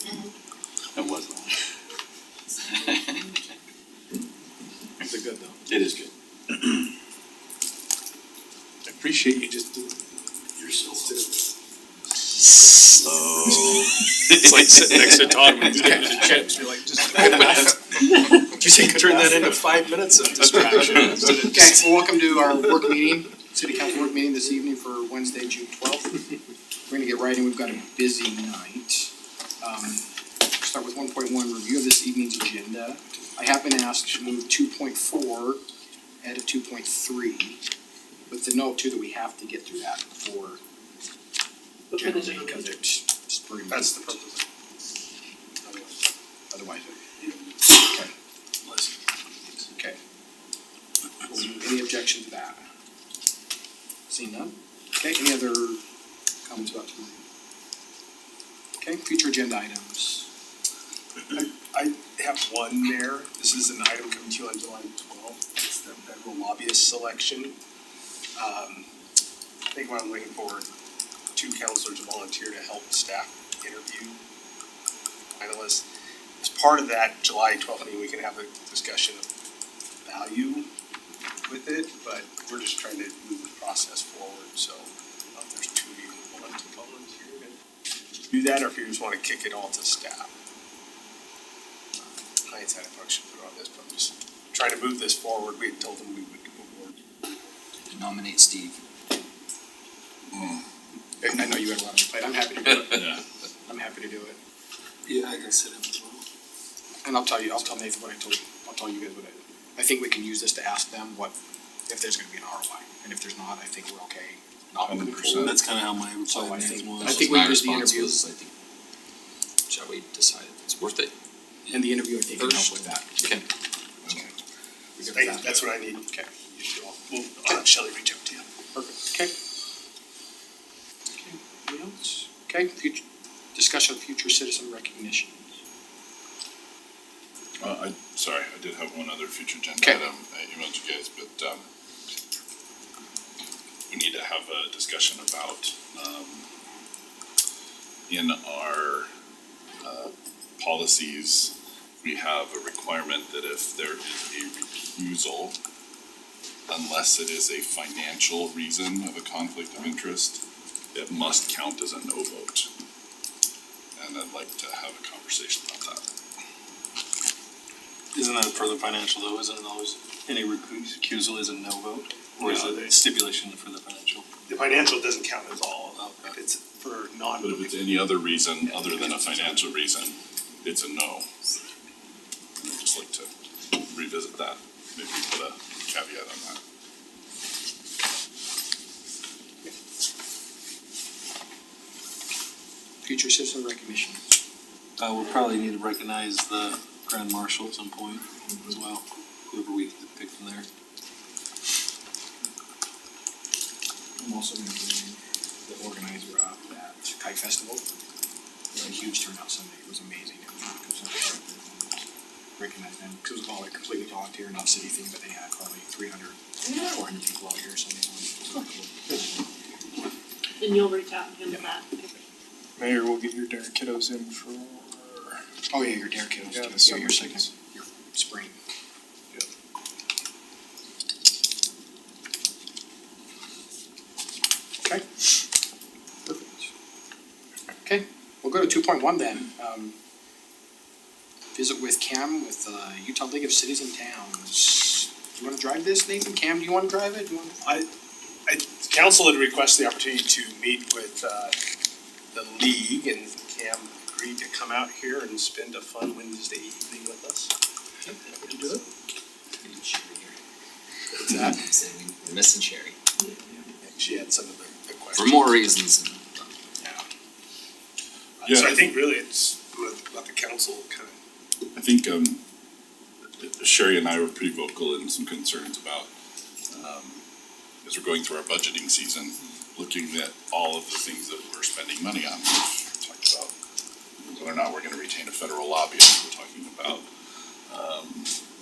It was long. Is it good though? It is good. I appreciate you just doing it. You're so Slow. It's like sitting next to Todd when he's getting the chips, you're like, just good enough. Just turn that into 5 minutes of distraction. Okay, well, welcome to our work meeting, city council work meeting this evening for Wednesday, June 12th. We're gonna get right in, we've got a busy night. Start with 1.1, review of this evening's agenda. I have been asked to move 2.4 ahead of 2.3, with the note too that we have to get through that before generally, because it's spring. That's the purpose. Otherwise, okay. Any objection to that? Seeing none? Okay, any other comments about tonight? Okay, future agenda items. I have one there. This is an item coming to you on July 12th. It's the federal lobbyist selection. I think what I'm looking for, 2 counselors to volunteer to help staff interview finalists. As part of that July 12th meeting, we can have a discussion of value with it, but we're just trying to move the process forward. So I don't know if there's 2 of you who want to volunteer to do that, or if you just want to kick it all to staff. Hindsight, I probably should put it on this, but I'm just trying to move this forward. We had told them we would go forward. Nominate Steve. I know you had a lot on your plate, I'm happy to do it. Yeah. I'm happy to do it. Yeah, I can sit in as well. And I'll tell Nathan what I told you, I'll tell you guys what I think we can use this to ask them what, if there's gonna be an ROI, and if there's not, I think we're okay not moving 100%. forward. That's kinda how my So reply I think, was. I think we use the interview, I think, shall we decide if it's worth it? and the interview I think can help First. with that. Okay. Okay. We good with that? That's what I need. Okay. We'll have Shelley reach out to you. Perfect, okay. Okay, anything else? Okay, future, discussion of future citizen recognition. I did have one other future agenda Okay. item I emailed you guys, but, we need to have a discussion about, in our, policies, we have a requirement that if there is a recusal, unless it is a financial reason of a conflict of interest, it must count as a no vote. And I'd like to have a conversation about that. Isn't that for the financial though, isn't it always, any recusal is a no vote? Or is No, it stipulation for the financial? The financial doesn't count as all. Okay. It's for But if non-moving. it's any other reason other than a financial reason, it's a no. And I'd just like to revisit that, maybe put a caveat on that. Future citizen recognition. We'll probably need to recognize the Grand Marshal at some point as well, whoever we pick from there. I'm also gonna be the organizer of that kite festival. It was a huge turnout Sunday, it was amazing. Recognize them, because it was all like completely volunteer, not city themed, but they had probably 300, 400 people out here Sunday morning. And you'll reach out and handle that. Mayor, we'll get your Dare Kiddos in for. Oh yeah, your Dare Kiddos, Yeah, too. the Yeah, your summer second, your spring. Okay. Perfect. Okay, we'll go to 2.1 then. Visit with Cam with Utah League of Cities and Towns. Do you wanna drive this, Nathan? Cam, do you wanna drive it? Do you wanna? Council had requested the opportunity to meet with, the league, and Cam agreed to come out here and spend a fun Wednesday evening with us. Would you do it? We need Sherry here. What's that? I'm saying we're missing Sherry. She had some of the For questions. more reasons than, Yeah. So I think really it's about the council kind of. I think, Sherry and I were pretty vocal in some concerns about, as we're going through our budgeting season, looking at all of the things that we're spending money on. We've talked about whether or not we're gonna retain a federal lobbyist, we're talking about,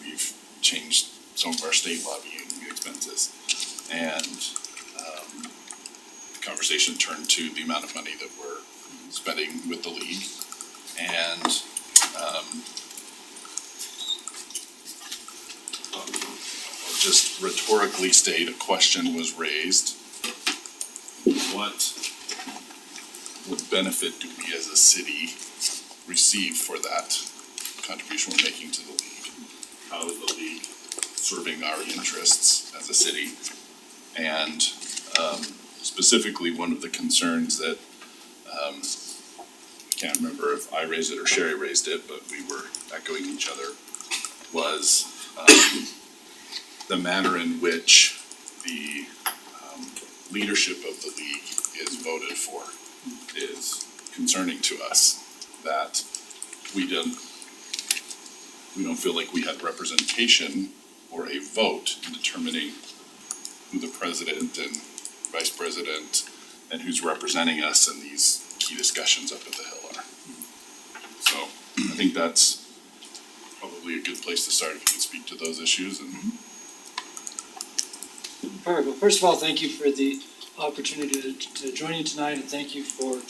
we've changed some of our state lobbying expenses. And, the conversation turned to the amount of money that we're spending with the league. And, I'll just rhetorically state, a question was raised. What benefit do we as a city receive for that contribution we're making to the league? How is the league serving our interests as a city? And specifically, one of the concerns that, I can't remember if I raised it or Sherry raised it, but we were echoing each other, was the manner in which the leadership of the league is voted for is concerning to us, that we don't feel like we had representation or a vote in determining who the president and vice president and who's representing us in these key discussions up at the Hill are. So I think that's probably a good place to start, if you can speak to those issues and. Perfect. Well, first of all, thank you for the opportunity to join you tonight, and thank you for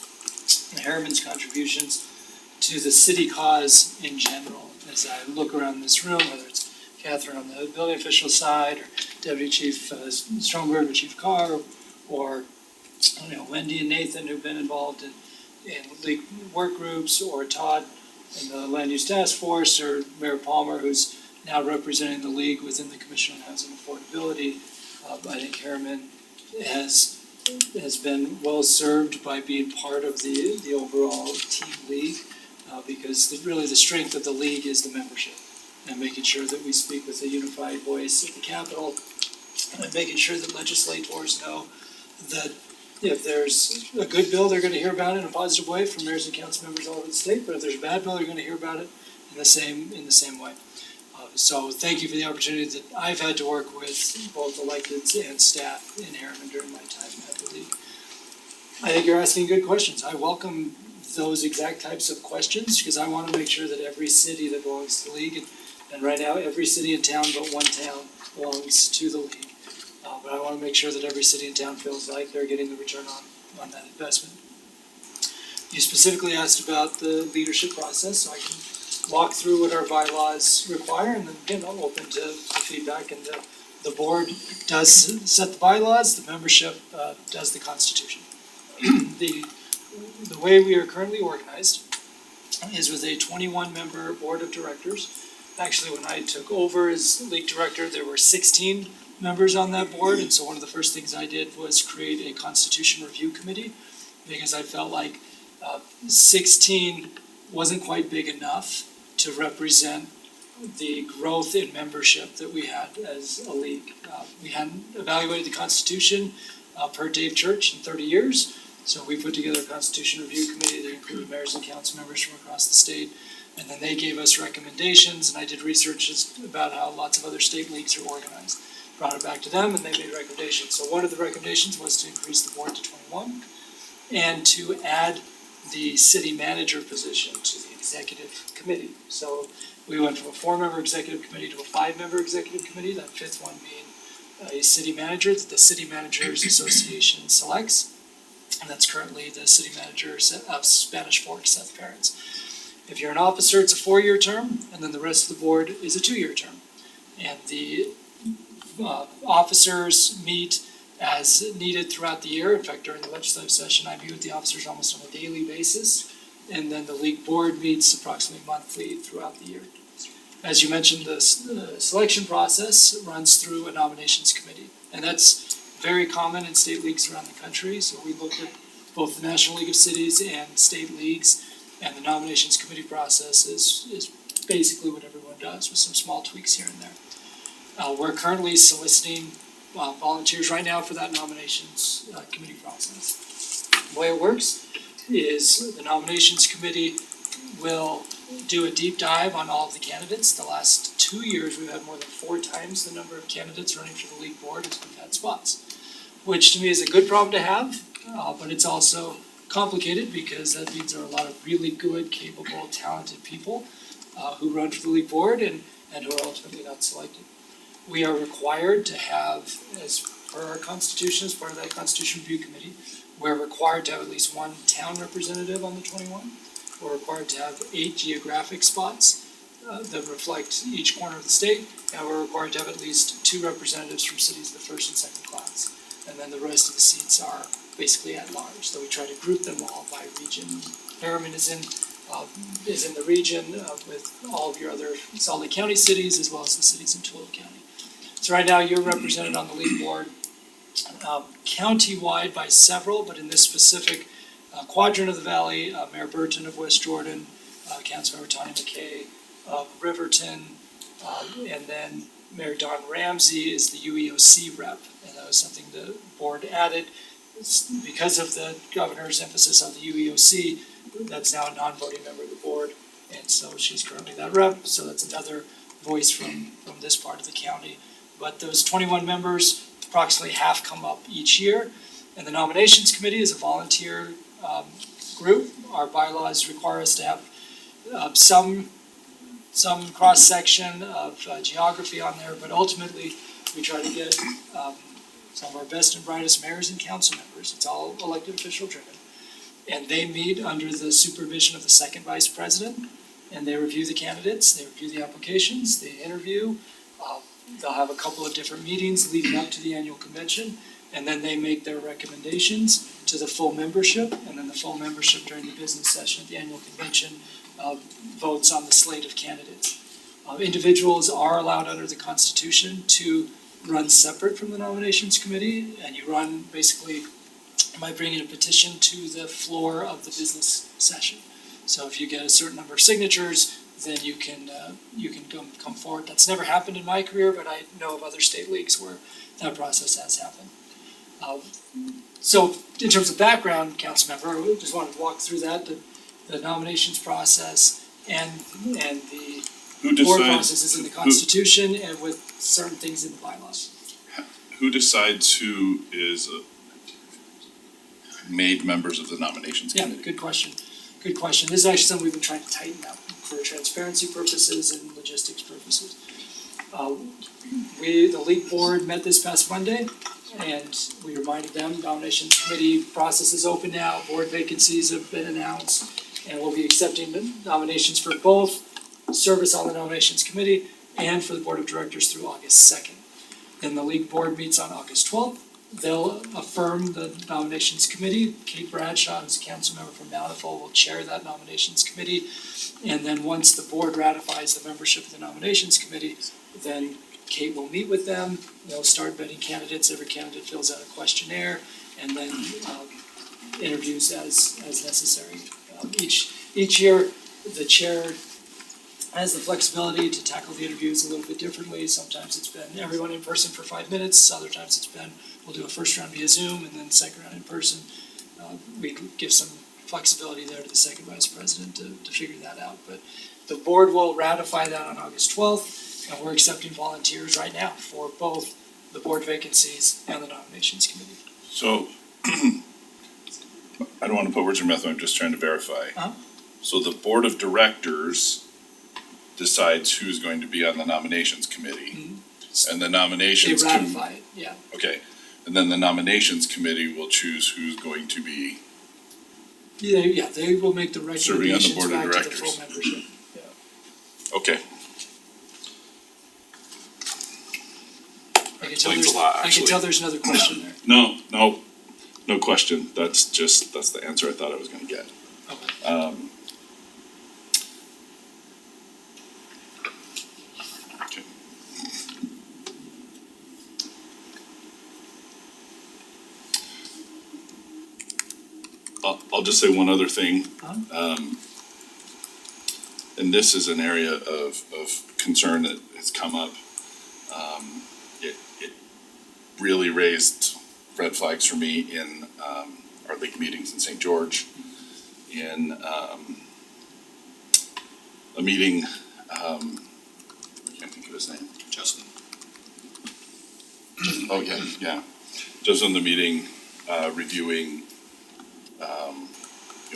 Harriman's contributions to the city cause in general. As I look around this room, whether it's Catherine on the building official side, or Deputy Chief Stromberg, or Chief Carr, or Wendy and Nathan, who've been involved in league work groups, or Todd in the land use task force, or Mayor Palmer, who's now representing the league within the Commission on Housing Affordability. I think Harriman has been well served by being part of the overall team league, because really the strength of the league is the membership, and making sure that we speak with a unified voice at the Capitol, and making sure that legislators know that if there's a good bill, they're gonna hear about it in a positive way from mayors and council members all over the state, but if there's a bad bill, they're gonna hear about it in the same way. So thank you for the opportunity that I've had to work with both electeds and staff in Harriman during my time at the league. I think you're asking good questions. I welcome those exact types of questions, because I want to make sure that every city that belongs to the league, and right now every city in town but one town belongs to the league. But I want to make sure that every city in town feels like they're getting the return on that investment. You specifically asked about the leadership process, so I can walk through what our bylaws require, and then again, I'm open to feedback. And the board does set the bylaws, the membership does the constitution. The way we are currently organized is with a 21-member board of directors. Actually, when I took over as league director, there were 16 members on that board, and so one of the first things I did was create a constitution review committee, because I felt like 16 wasn't quite big enough to represent the growth in membership that we had as a league. We hadn't evaluated the Constitution per Dave Church in 30 years, so we put together a Constitution Review Committee that included mayors and council members from across the state, and then they gave us recommendations, and I did research about how lots of other state leagues are organized. Brought it back to them, and they made recommendations. So one of the recommendations was to increase the board to 21, and to add the city manager position to the executive committee. So we went from a 4-member executive committee to a 5-member executive committee, that 5th one being a city manager that the City Managers Association selects. And that's currently the city manager of Spanish Fork, Seth Parents. If you're an officer, it's a 4-year term, and then the rest of the board is a 2-year term. And the officers meet as needed throughout the year. In fact, during the legislative session, I meet with the officers almost on a daily basis. And then the league board meets approximately monthly throughout the year. As you mentioned, the selection process runs through a nominations committee. And that's very common in state leagues around the country. So we looked at both the National League of Cities and state leagues. And the nominations committee process is basically what everyone does, with some small tweaks here and there. We're currently soliciting volunteers right now for that nominations committee process. The way it works is the nominations committee will do a deep dive on all of the candidates. The last 2 years, we've had more than 4 times the number of candidates running for the league board as we've had spots, which to me is a good problem to have, but it's also complicated, because that means there are a lot of really good, capable, talented people who run for the league board and who are ultimately not selected. We are required to have, as per our constitution, as part of that constitution review committee, we're required to have at least 1 town representative on the 21. we're required to have 8 geographic spots that reflect each corner of the state, and we're required to have at least 2 representatives from cities of the first and second class. And then the rest of the seats are basically at large, so we try to group them all by region. Harriman is in the region with all of your other Salt Lake County cities as well as the cities in Tulare County. So right now you're represented on the league board county-wide by several, but in this specific quadrant of the valley, Mayor Burton of West Jordan, Councilmember Tanya McKay of Riverton, and then Mayor Don Ramsey is the UEOC rep, and that was something the board added. Because of the governor's emphasis on the UEOC, that's now a non-voting member of the board, and so she's currently that rep, so that's another voice from this part of the county. But those 21 members, approximately half come up each year, and the nominations committee is a volunteer group. Our bylaws require us to have some cross-section of geography on there, but ultimately, we try to get some of our best and brightest mayors and council members. It's all elected official driven. And they meet under the supervision of the second vice president, and they review the candidates, they review the applications, they interview. They'll have a couple of different meetings leading up to the annual convention, and then they make their recommendations to the full membership, and then the full membership during the business session at the annual convention votes on the slate of candidates. Individuals are allowed under the Constitution to run separate from the nominations committee, and you run basically by bringing a petition to the floor of the business session. So if you get a certain number of signatures, then you can come forward. That's never happened in my career, but I know of other state leagues where that process has happened. So in terms of background, council member, I just wanted to walk through that, the nominations process and the Who board decides, process is in the Constitution and with certain things in the bylaws. who decides who is made members of the nominations Yeah, committee? good question. Good question. This is actually something we've been trying to tighten up for transparency purposes and logistics purposes. The league board met this past Monday, and we reminded them nominations committee process is open now, board vacancies have been announced, and we'll be accepting the nominations for both service on the nominations committee and for the board of directors through August 2nd. Then the league board meets on August 12th. They'll affirm the nominations committee. Kate Bradshaw, who's a council member from Bountiful, will chair that nominations committee. And then once the board ratifies the membership of the nominations committee, then Kate will meet with them. They'll start vetting candidates. Every candidate fills out a questionnaire, and then interviews as necessary. Each year, the chair has the flexibility to tackle the interviews a little bit differently. Sometimes it's been everyone in person for 5 minutes. Other times it's been we'll do a first round via Zoom and then second round in person. We give some flexibility there to the second vice president to figure that out. But the board will ratify that on August 12th, and we're accepting volunteers right now for both the board vacancies and the nominations committee. So, I don't wanna put words in your mouth, I'm just trying to verify. Uh-huh. So the board of directors decides who's going to be on the nominations committee. And the They nominations ratify it, yeah. okay, and then the nominations committee will choose who's going to be, Yeah, they will make the Serving on the recommendations board of back to the directors. full membership. okay, I can tell Explains a there's, lot, I can actually. tell there's another question there. no question, that's the answer I thought I was gonna get. Okay. Okay. I'll just say one other thing. And this is an area of concern that has come up. It really raised red flags for me in, our league meetings in St. George. In, a meeting, I can't think of his name. Justin. Oh, yeah. Just in the meeting, reviewing,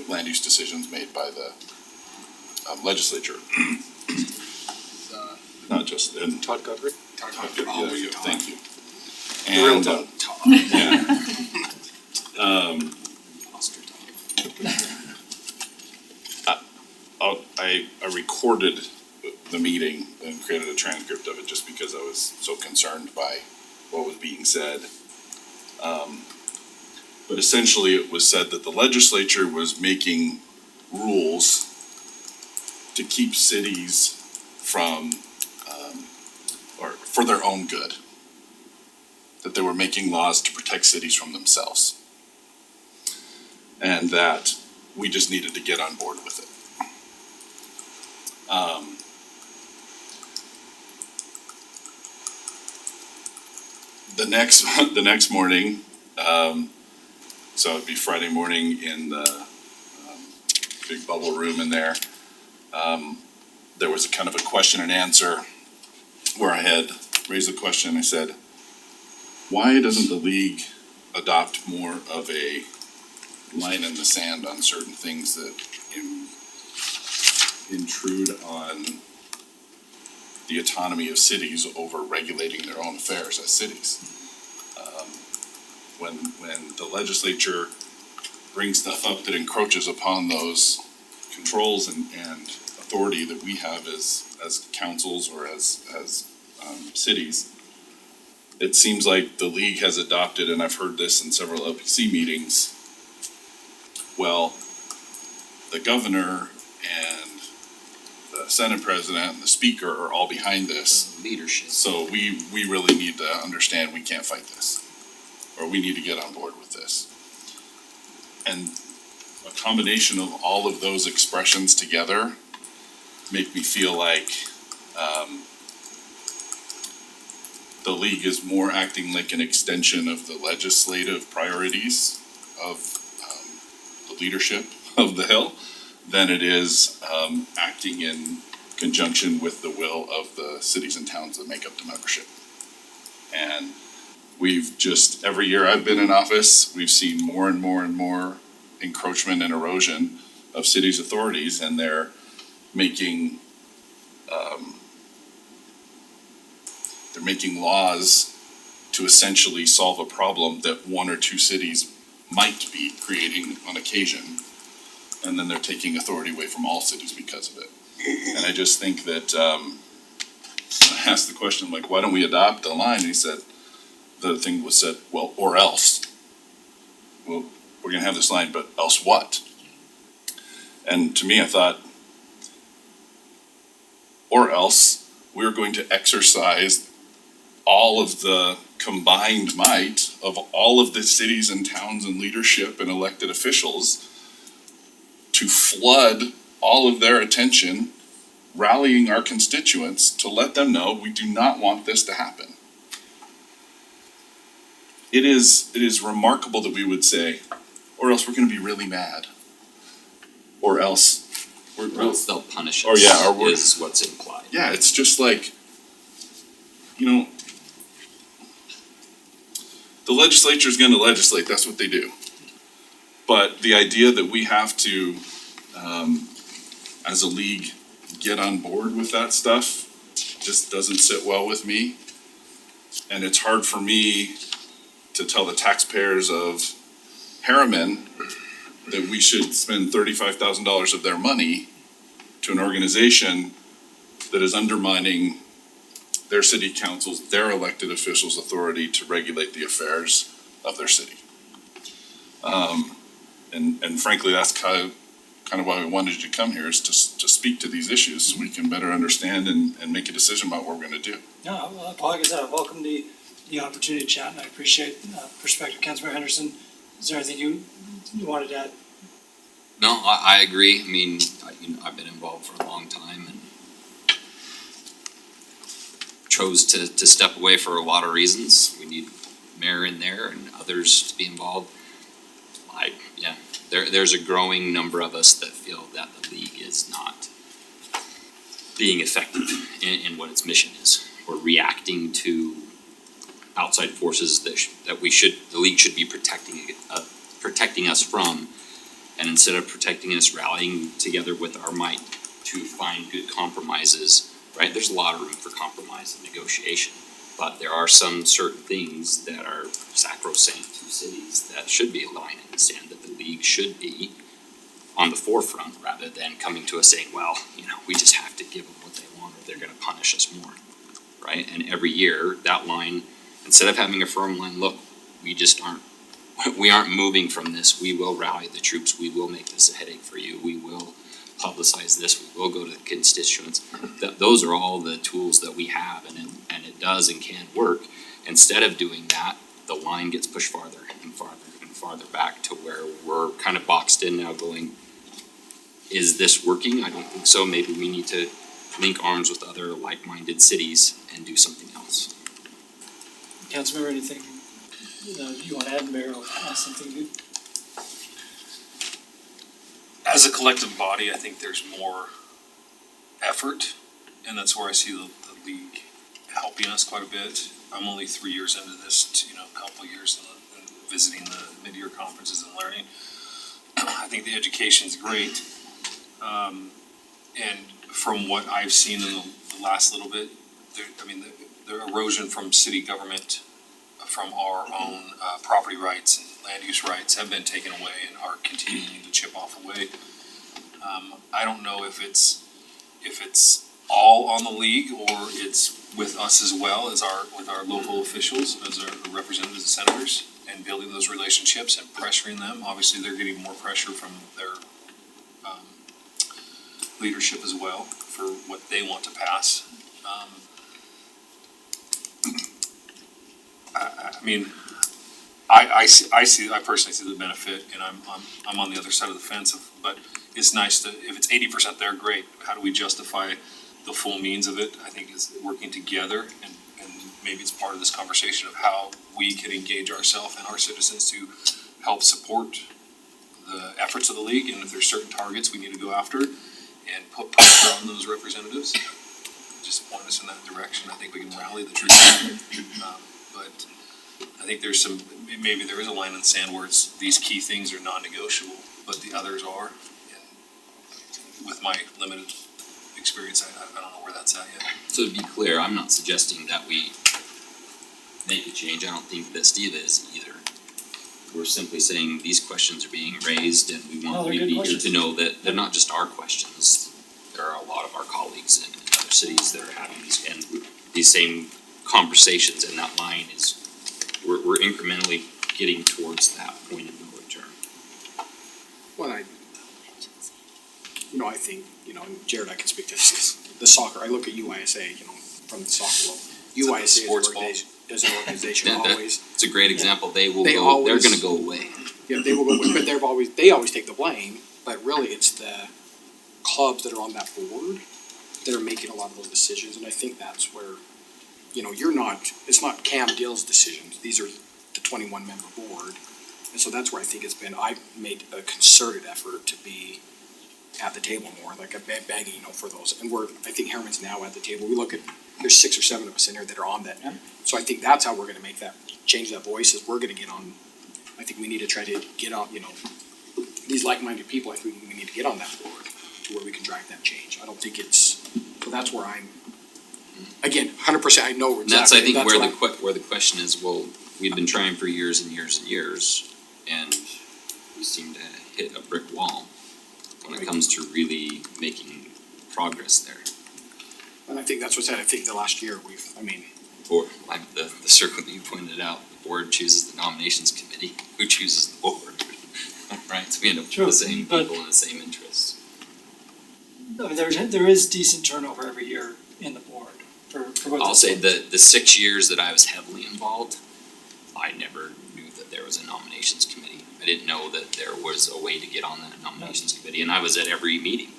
land use decisions made by the legislature. Not just, and Todd Guthrie. there you go, thank you. The real And, Todd. yeah. I recorded the meeting and created a transcript of it just because I was so concerned by what was being said. But essentially it was said that the legislature was making rules to keep cities from, or for their own good. That they were making laws to protect cities from themselves. And that we just needed to get on board with it. The next morning, so it'd be Friday morning in the big bubble room in there. There was a kind of a question and answer where I had raised the question. I said, why doesn't the league adopt more of a line in the sand on certain things that intrude on the autonomy of cities over regulating their own affairs as cities? When the legislature brings stuff up that encroaches upon those controls and authority that we have as councils or as cities, it seems like the league has adopted, and I've heard this in several LPC meetings, well, the governor and the Senate president and the speaker are all behind this. Leadership. So we really need to understand we can't fight this, or we need to get on board with this. And a combination of all of those expressions together make me feel like the league is more acting like an extension of the legislative priorities of the leadership of the Hill than it is acting in conjunction with the will of the cities and towns that make up the membership. And we've just, every year I've been in office, we've seen more and more and more encroachment and erosion of cities' authorities, and they're making laws to essentially solve a problem that one or two cities might be creating on occasion, and then they're taking authority away from all cities because of it. And I just think that, I asked the question, like, why don't we adopt a line? And he said, the thing was said, well, or else. Well, we're gonna have this line, but else what? And to me, I thought, or else we're going to exercise all of the combined might of all of the cities and towns and leadership and elected officials to flood all of their attention, rallying our constituents to let them know we do not want this to happen. It is remarkable that we would say, or else we're gonna be really mad. Or else, Or else they'll punish Or us, yeah, or we're- is what's implied. yeah, it's just like, you know, the legislature's gonna legislate, that's what they do. But the idea that we have to, as a league, get on board with that stuff just doesn't sit well with me. And it's hard for me to tell the taxpayers of Harriman that we should spend $35,000 of their money to an organization that is undermining their city councils, their elected officials' authority to regulate the affairs of their city. And frankly, that's kind of why we wanted you to come here, is to speak to these issues so we can better understand and make a decision about what we're gonna do. No, well, like I said, I welcome the opportunity to chat, and I appreciate perspective. Councilmember Henderson, is there anything you wanted to add? No, I agree. I mean, I've been involved for a long time and chose to step away for a lot of reasons. We need mayor in there and others to be involved. There's a growing number of us that feel that the league is not being effective in what its mission is. We're reacting to outside forces that the league should be protecting us from. And instead of protecting us, rallying together with our might to find good compromises, right? There's a lot of room for compromise and negotiation. But there are some certain things that are sacrosanct to cities that should be a line in the sand, that the league should be on the forefront rather than coming to us saying, well, we just have to give them what they want or they're gonna punish us more, right? And every year, that line, instead of having a firm line, look, we aren't moving from this, we will rally the troops, we will make this a headache for you, we will publicize this, we will go to the constituents. Those are all the tools that we have and it does and can work. Instead of doing that, the line gets pushed farther and farther and farther back to where we're kind of boxed in now going, is this working? I don't think so. Maybe we need to link arms with other like-minded cities and do something else. Councilmember, anything you want to add? Mayor, something good? As a collective body, I think there's more effort, and that's where I see the league helping us quite a bit. I'm only 3 years into this, a couple of years in visiting the mid-year conferences and learning. I think the education's great. And from what I've seen in the last little bit, the erosion from city government, from our own property rights and land use rights have been taken away and are continuing to chip off away. I don't know if it's all on the league or it's with us as well as with our local officials, as our representatives and senators, and building those relationships and pressuring them. Obviously, they're getting more pressure from their leadership as well for what they want to pass. I personally see the benefit, and I'm on the other side of the fence but it's nice to, if it's 80% there, great. How do we justify the full means of it? I think it's working together, and maybe it's part of this conversation of how we can engage ourselves and our citizens to help support the efforts of the league, and if there's certain targets we need to go after and put pressure on those representatives, just point us in that direction. I think we can rally the troops. But I think maybe there is a line in the sand where these key things are non-negotiable, but the others are. And with my limited experience, I don't know where that's at yet. So to be clear, I'm not suggesting that we make a change. I don't think that Steve is either. We're simply saying these questions are being raised and we want they're good you questions. to know that they're not just our questions. There are a lot of our colleagues in other cities that are having these same conversations, and that line is, we're incrementally getting towards that point of no return. Well, I think, and Jared, I can speak to this, 'cause the soccer, I look at UISA, from the soccer level. UISA sports ball. as an organization That- always, It's a great example. They're always- gonna go away. yeah, they will go, but they always take the blame, but really it's the clubs that are on that board that are making a lot of those decisions, and I think that's where, it's not Cam Dill's decisions, these are the 21-member board. And so that's where I think I've made a concerted effort to be at the table more, like a begging, for those, and I think Harriman's now at the table, there's 6 or 7 of us in there that are on that. Yeah. So I think that's how we're gonna change that voice, is we're gonna get on, I think we need to try to get on, these like-minded people, I think we need to get on that board to where we can drive that change. I don't think so that's where I'm, again, 100%, I know And that's, I think, that's where the question is, well, we've been trying for years and years and years, and we seem to hit a brick wall when it comes to really making progress there. And I think that's what's I think the last year Or, like the circle that you pointed out, the board chooses the nominations committee, who chooses the board, right? So we end up with True, the same but- people and the same interests. There is decent turnover every year in the board for what. I'll say the 6 years that I was heavily involved, I never knew that there was a nominations committee. I didn't know that there was a way to get on that nominations committee, and I was at every meeting.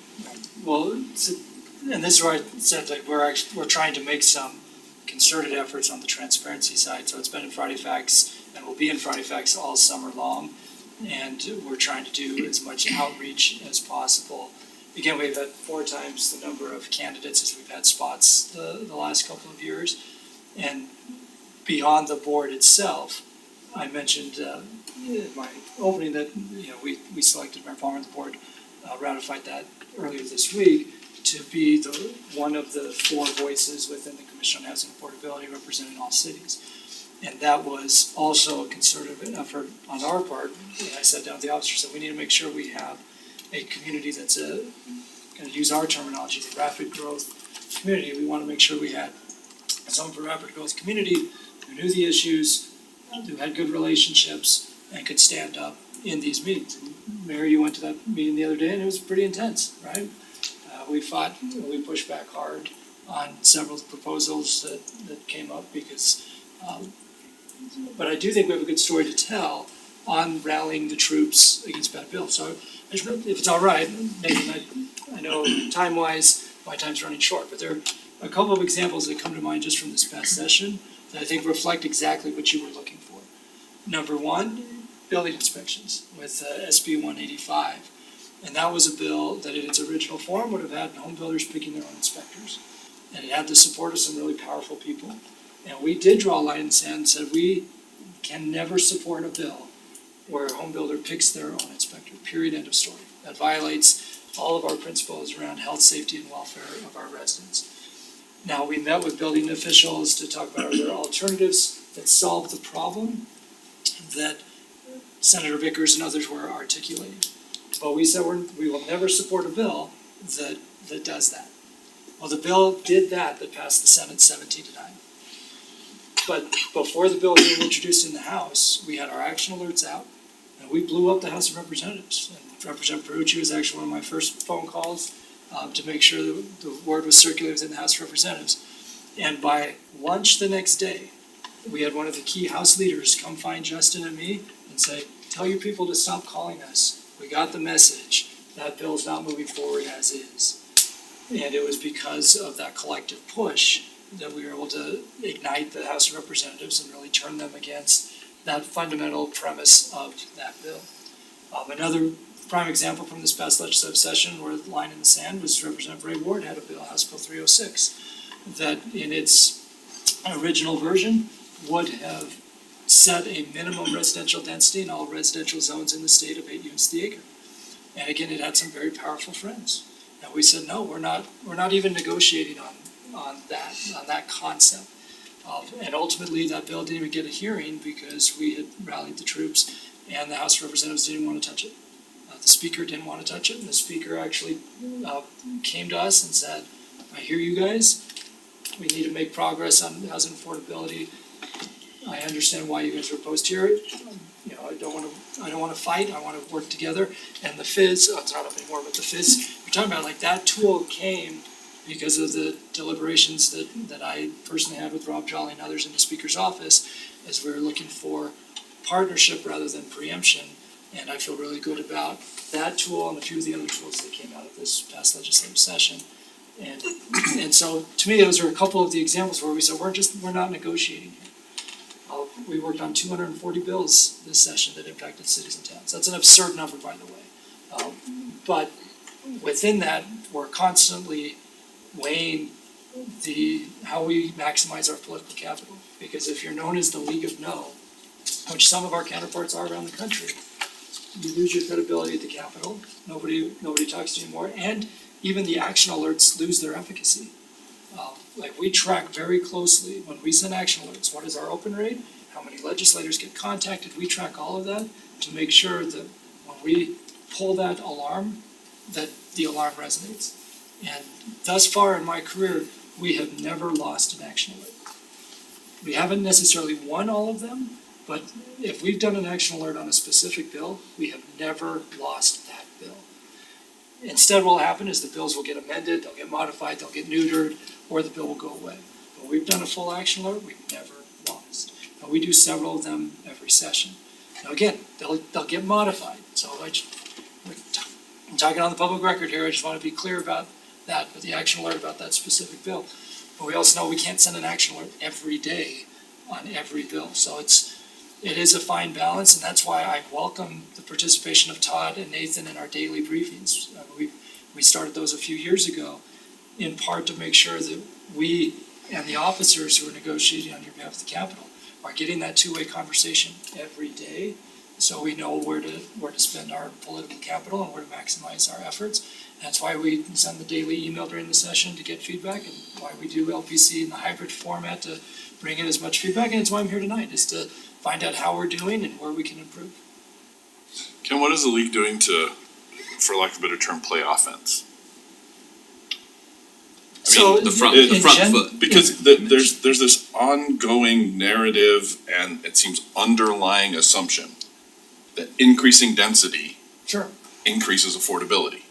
Well, and this is where I said, like, we're trying to make some concerted efforts on the transparency side, so it's been in Friday Facts and will be in Friday Facts all summer long. And we're trying to do as much outreach as possible. Again, we've had 4 times the number of candidates as we've had spots the last couple of years. And beyond the board itself, I mentioned in my opening that, we selected Mayor Palmer, the board ratified that earlier this week to be one of the 4 voices within the Commission on Housing Affordability representing all cities. And that was also a concerted effort on our part. When I sat down with the officers, said we need to make sure we have a community that's gonna use our terminology, the rapid growth community. We wanna make sure we had someone for rapid growth community who knew the issues, who had good relationships, and could stand up in these meetings. And Mary, you went to that meeting the other day and it was pretty intense, right? We fought, we pushed back hard on several proposals that came up because, but I do think we have a good story to tell on rallying the troops against bad bills. So I just, if it's all right, Nathan, I know time-wise, my time's running short, but there are a couple of examples that come to mind just from this past session that I think reflect exactly what you were looking for. Number one, building inspections with SB 185. And that was a bill that in its original form would have had home builders picking their own inspectors. And it had the support of some really powerful people. And we did draw a line in the sand and said we can never support a bill where a home builder picks their own inspector, period, end of story. That violates all of our principles around health, safety, and welfare of our residents. Now, we met with building officials to talk about are there alternatives that solve the problem that Senator Vickers and others were articulating. But we said we will never support a bill that does that. Well, the bill did that passed the Senate 17-9. But before the bill was even introduced in the House, we had our action alerts out, and we blew up the House of Representatives. And Representative Perucci was actually one of my first phone calls to make sure that the word was circulated within the House of Representatives. And by lunch the next day, we had one of the key House leaders come find Justin and me and say, tell your people to stop calling us. We got the message. That bill's not moving forward as is. And it was because of that collective push that we were able to ignite the House of Representatives and really turn them against that fundamental premise of that bill. Another prime example from this past legislative session where the line in the sand was Representative Ray Ward had a bill, House Bill 306, that in its original version would have set a minimum residential density in all residential zones in the state of 8 units to the acre. And again, it had some very powerful friends. And we said, no, we're not even negotiating on that concept. And ultimately, that bill didn't even get a hearing because we had rallied the troops and the House of Representatives didn't want to touch it. The Speaker didn't want to touch it, and the Speaker actually came to us and said, I hear you guys, we need to make progress on housing affordability. I understand why you guys are opposed to it. You know, I don't wanna fight, I wanna work together. And the fizz, it's not up anymore, but the fizz, you're talking about, like, that tool came because of the deliberations that I personally had with Rob Jolly and others in the Speaker's office, as we were looking for partnership rather than preemption. And I feel really good about that tool and a few of the other tools that came out of this past legislative session. And so, to me, those are a couple of the examples where we said, we're not negotiating here. We worked on 240 bills this session that impacted cities and towns. That's an absurd number, by the way. But within that, we're constantly weighing how we maximize our political capital. Because if you're known as the League of No, which some of our counterparts are around the country, you lose your credibility at the Capitol. Nobody talks to you anymore, and even the action alerts lose their efficacy. Like, we track very closely when we send action alerts. What is our open rate? How many legislators get contacted? We track all of that to make sure that when we pull that alarm, that the alarm resonates. And thus far in my career, we have never lost an action alert. We haven't necessarily won all of them, but if we've done an action alert on a specific bill, we have never lost that bill. Instead, what will happen is the bills will get amended, they'll get modified, they'll get neutered, or the bill will go away. But we've done a full action alert, we've never lost. And we do several of them every session. Now again, they'll get modified, so I'm talking on the public record here, I just want to be clear about that, but the action alert about that specific bill. But we also know we can't send an action alert every day on every bill, so it is a fine balance, and that's why I welcome the participation of Todd and Nathan in our daily briefings. We started those a few years ago, in part to make sure that we and the officers who are negotiating on your behalf of the Capitol are getting that two-way conversation every day, so we know where to spend our political capital and where to maximize our efforts. That's why we send the daily email during the session to get feedback, and why we do LPC in the hybrid format to bring in as much feedback, and it's why I'm here tonight, is to find out how we're doing and where we can improve. Ken, what is the league doing to for lack of a better term, play offense? So the front- in the front gen- foot. Because there's this ongoing narrative and it seems underlying assumption that increasing density Sure. increases affordability.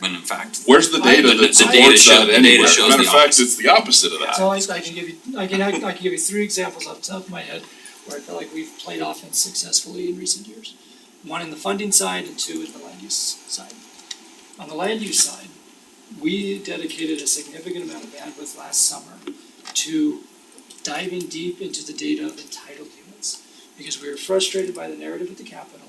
When in fact, Where's the data The- that the data supports show- that the data anywhere? shows Matter the of fact, opposite. it's the opposite of that. So I can give you, I can give you three examples off the top of my head where I feel like we've played offense successfully in recent years. One in the funding side and two in the land use side. On the land use side, we dedicated a significant amount of bandwidth last summer to diving deep into the data of entitled units. Because we were frustrated by the narrative at the Capitol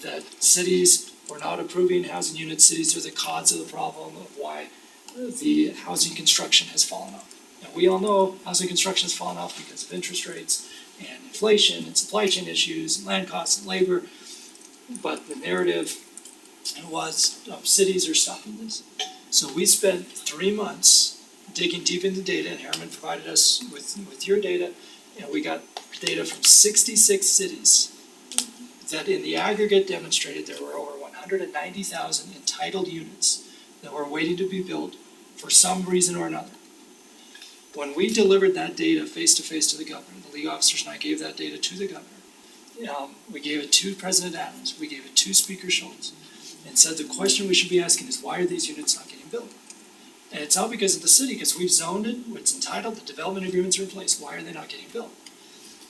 that cities were not approving housing units, cities are the cause of the problem of why the housing construction has fallen off. And we all know housing construction has fallen off because of interest rates and inflation and supply chain issues and land costs and labor. But the narrative was, cities are stopping this. So we spent 3 months digging deep into data, and Harriman provided us with your data, and we got data from 66 cities that in the aggregate demonstrated there were over 190,000 entitled units that were waiting to be built for some reason or another. When we delivered that data face to face to the governor, the league officers and I gave that data to the governor. We gave it to President Adams, we gave it to Speaker Schultz, and said the question we should be asking is why are these units not getting built? And it's not because of the city, because we've zoned it, it's entitled, the development agreements are in place, why are they not getting built?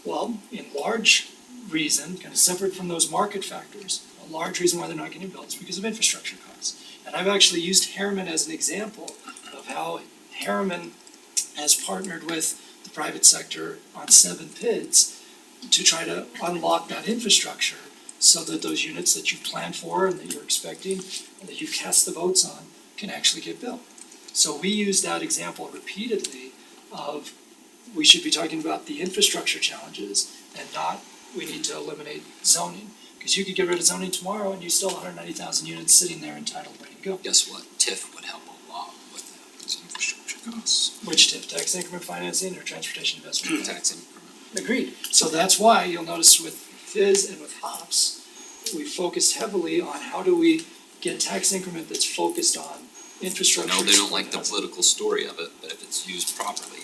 Well, in large reason, kind of separate from those market factors, a large reason why they're not getting built is because of infrastructure costs. And I've actually used Harriman as an example of how Harriman has partnered with the private sector on 7 PIDs to try to unlock that infrastructure so that those units that you plan for and that you're expecting and that you've cast the votes on can actually get built. So we use that example repeatedly of we should be talking about the infrastructure challenges and not we need to eliminate zoning. Because you could get rid of zoning tomorrow and you still have 190,000 units sitting there entitled, ready to go. guess what? TIF would help a lot with that, those infrastructure costs, Which tip, tax increment financing or transportation investment? tax increment. Agreed. So that's why you'll notice with Fizz and with HOPS, we focused heavily on how do we get tax increment that's focused on infrastructure. No, they don't like the political story of it, but if it's used properly,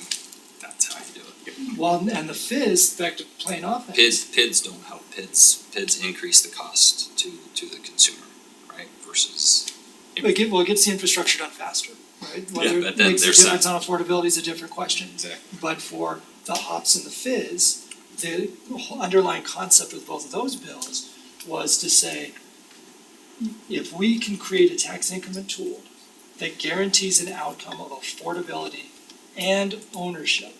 that's how you do it. Well, and the Fizz, back to playing offense. PIDs don't help, PIDs increase the cost to the consumer, right, versus. It gets the infrastructure done faster, right? Whether but it then makes a there's that. difference on affordability is a different question. Exactly. But for the HOPS and the Fizz, the whole underlying concept with both of those bills was to say, if we can create a tax increment tool that guarantees an outcome of affordability and ownership,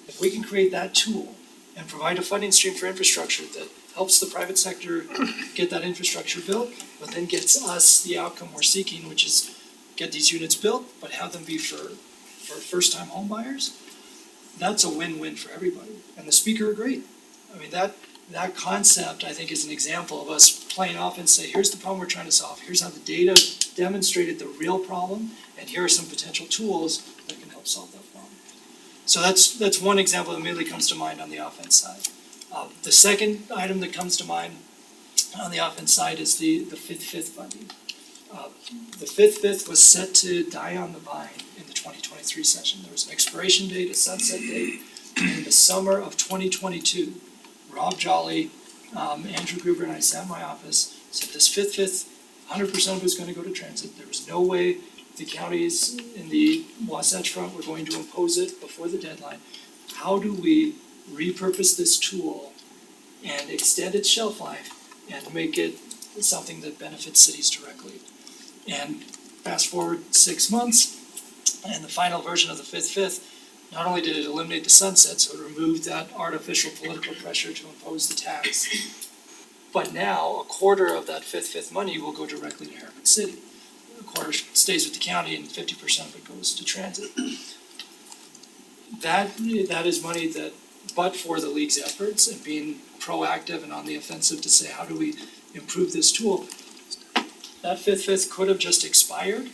if we can create that tool and provide a funding stream for infrastructure that helps the private sector get that infrastructure built, but then gets us the outcome we're seeking, which is get these units built, but have them be for first-time home buyers, that's a win-win for everybody. And the speaker agreed. I mean, that concept, I think, is an example of us playing off and say, here's the problem we're trying to solve, here's how the data demonstrated the real problem, and here are some potential tools that can help solve that problem. So that's one example that immediately comes to mind on the offense side. The second item that comes to mind on the offense side is the fifth funding. The fifth was set to die on the vine in the 2023 session. There was an expiration date, a sunset date. In the summer of 2022, Rob Jolly, Andrew Gruber, and I sat in my office, said this fifth, 100% of it was gonna go to transit. There was no way the counties in the Wasatch Front were going to impose it before the deadline. How do we repurpose this tool and extend its shelf life and make it something that benefits cities directly? And fast forward 6 months, and the final version of the fifth, not only did it eliminate the sunset, so it removed that artificial political pressure to impose the tax, but now a quarter of that fifth money will go directly to Harriman City. A quarter stays with the county and 50% of it goes to transit. That is money that, but for the league's efforts and being proactive and on the offensive to say, how do we improve this tool? That fifth could have just expired,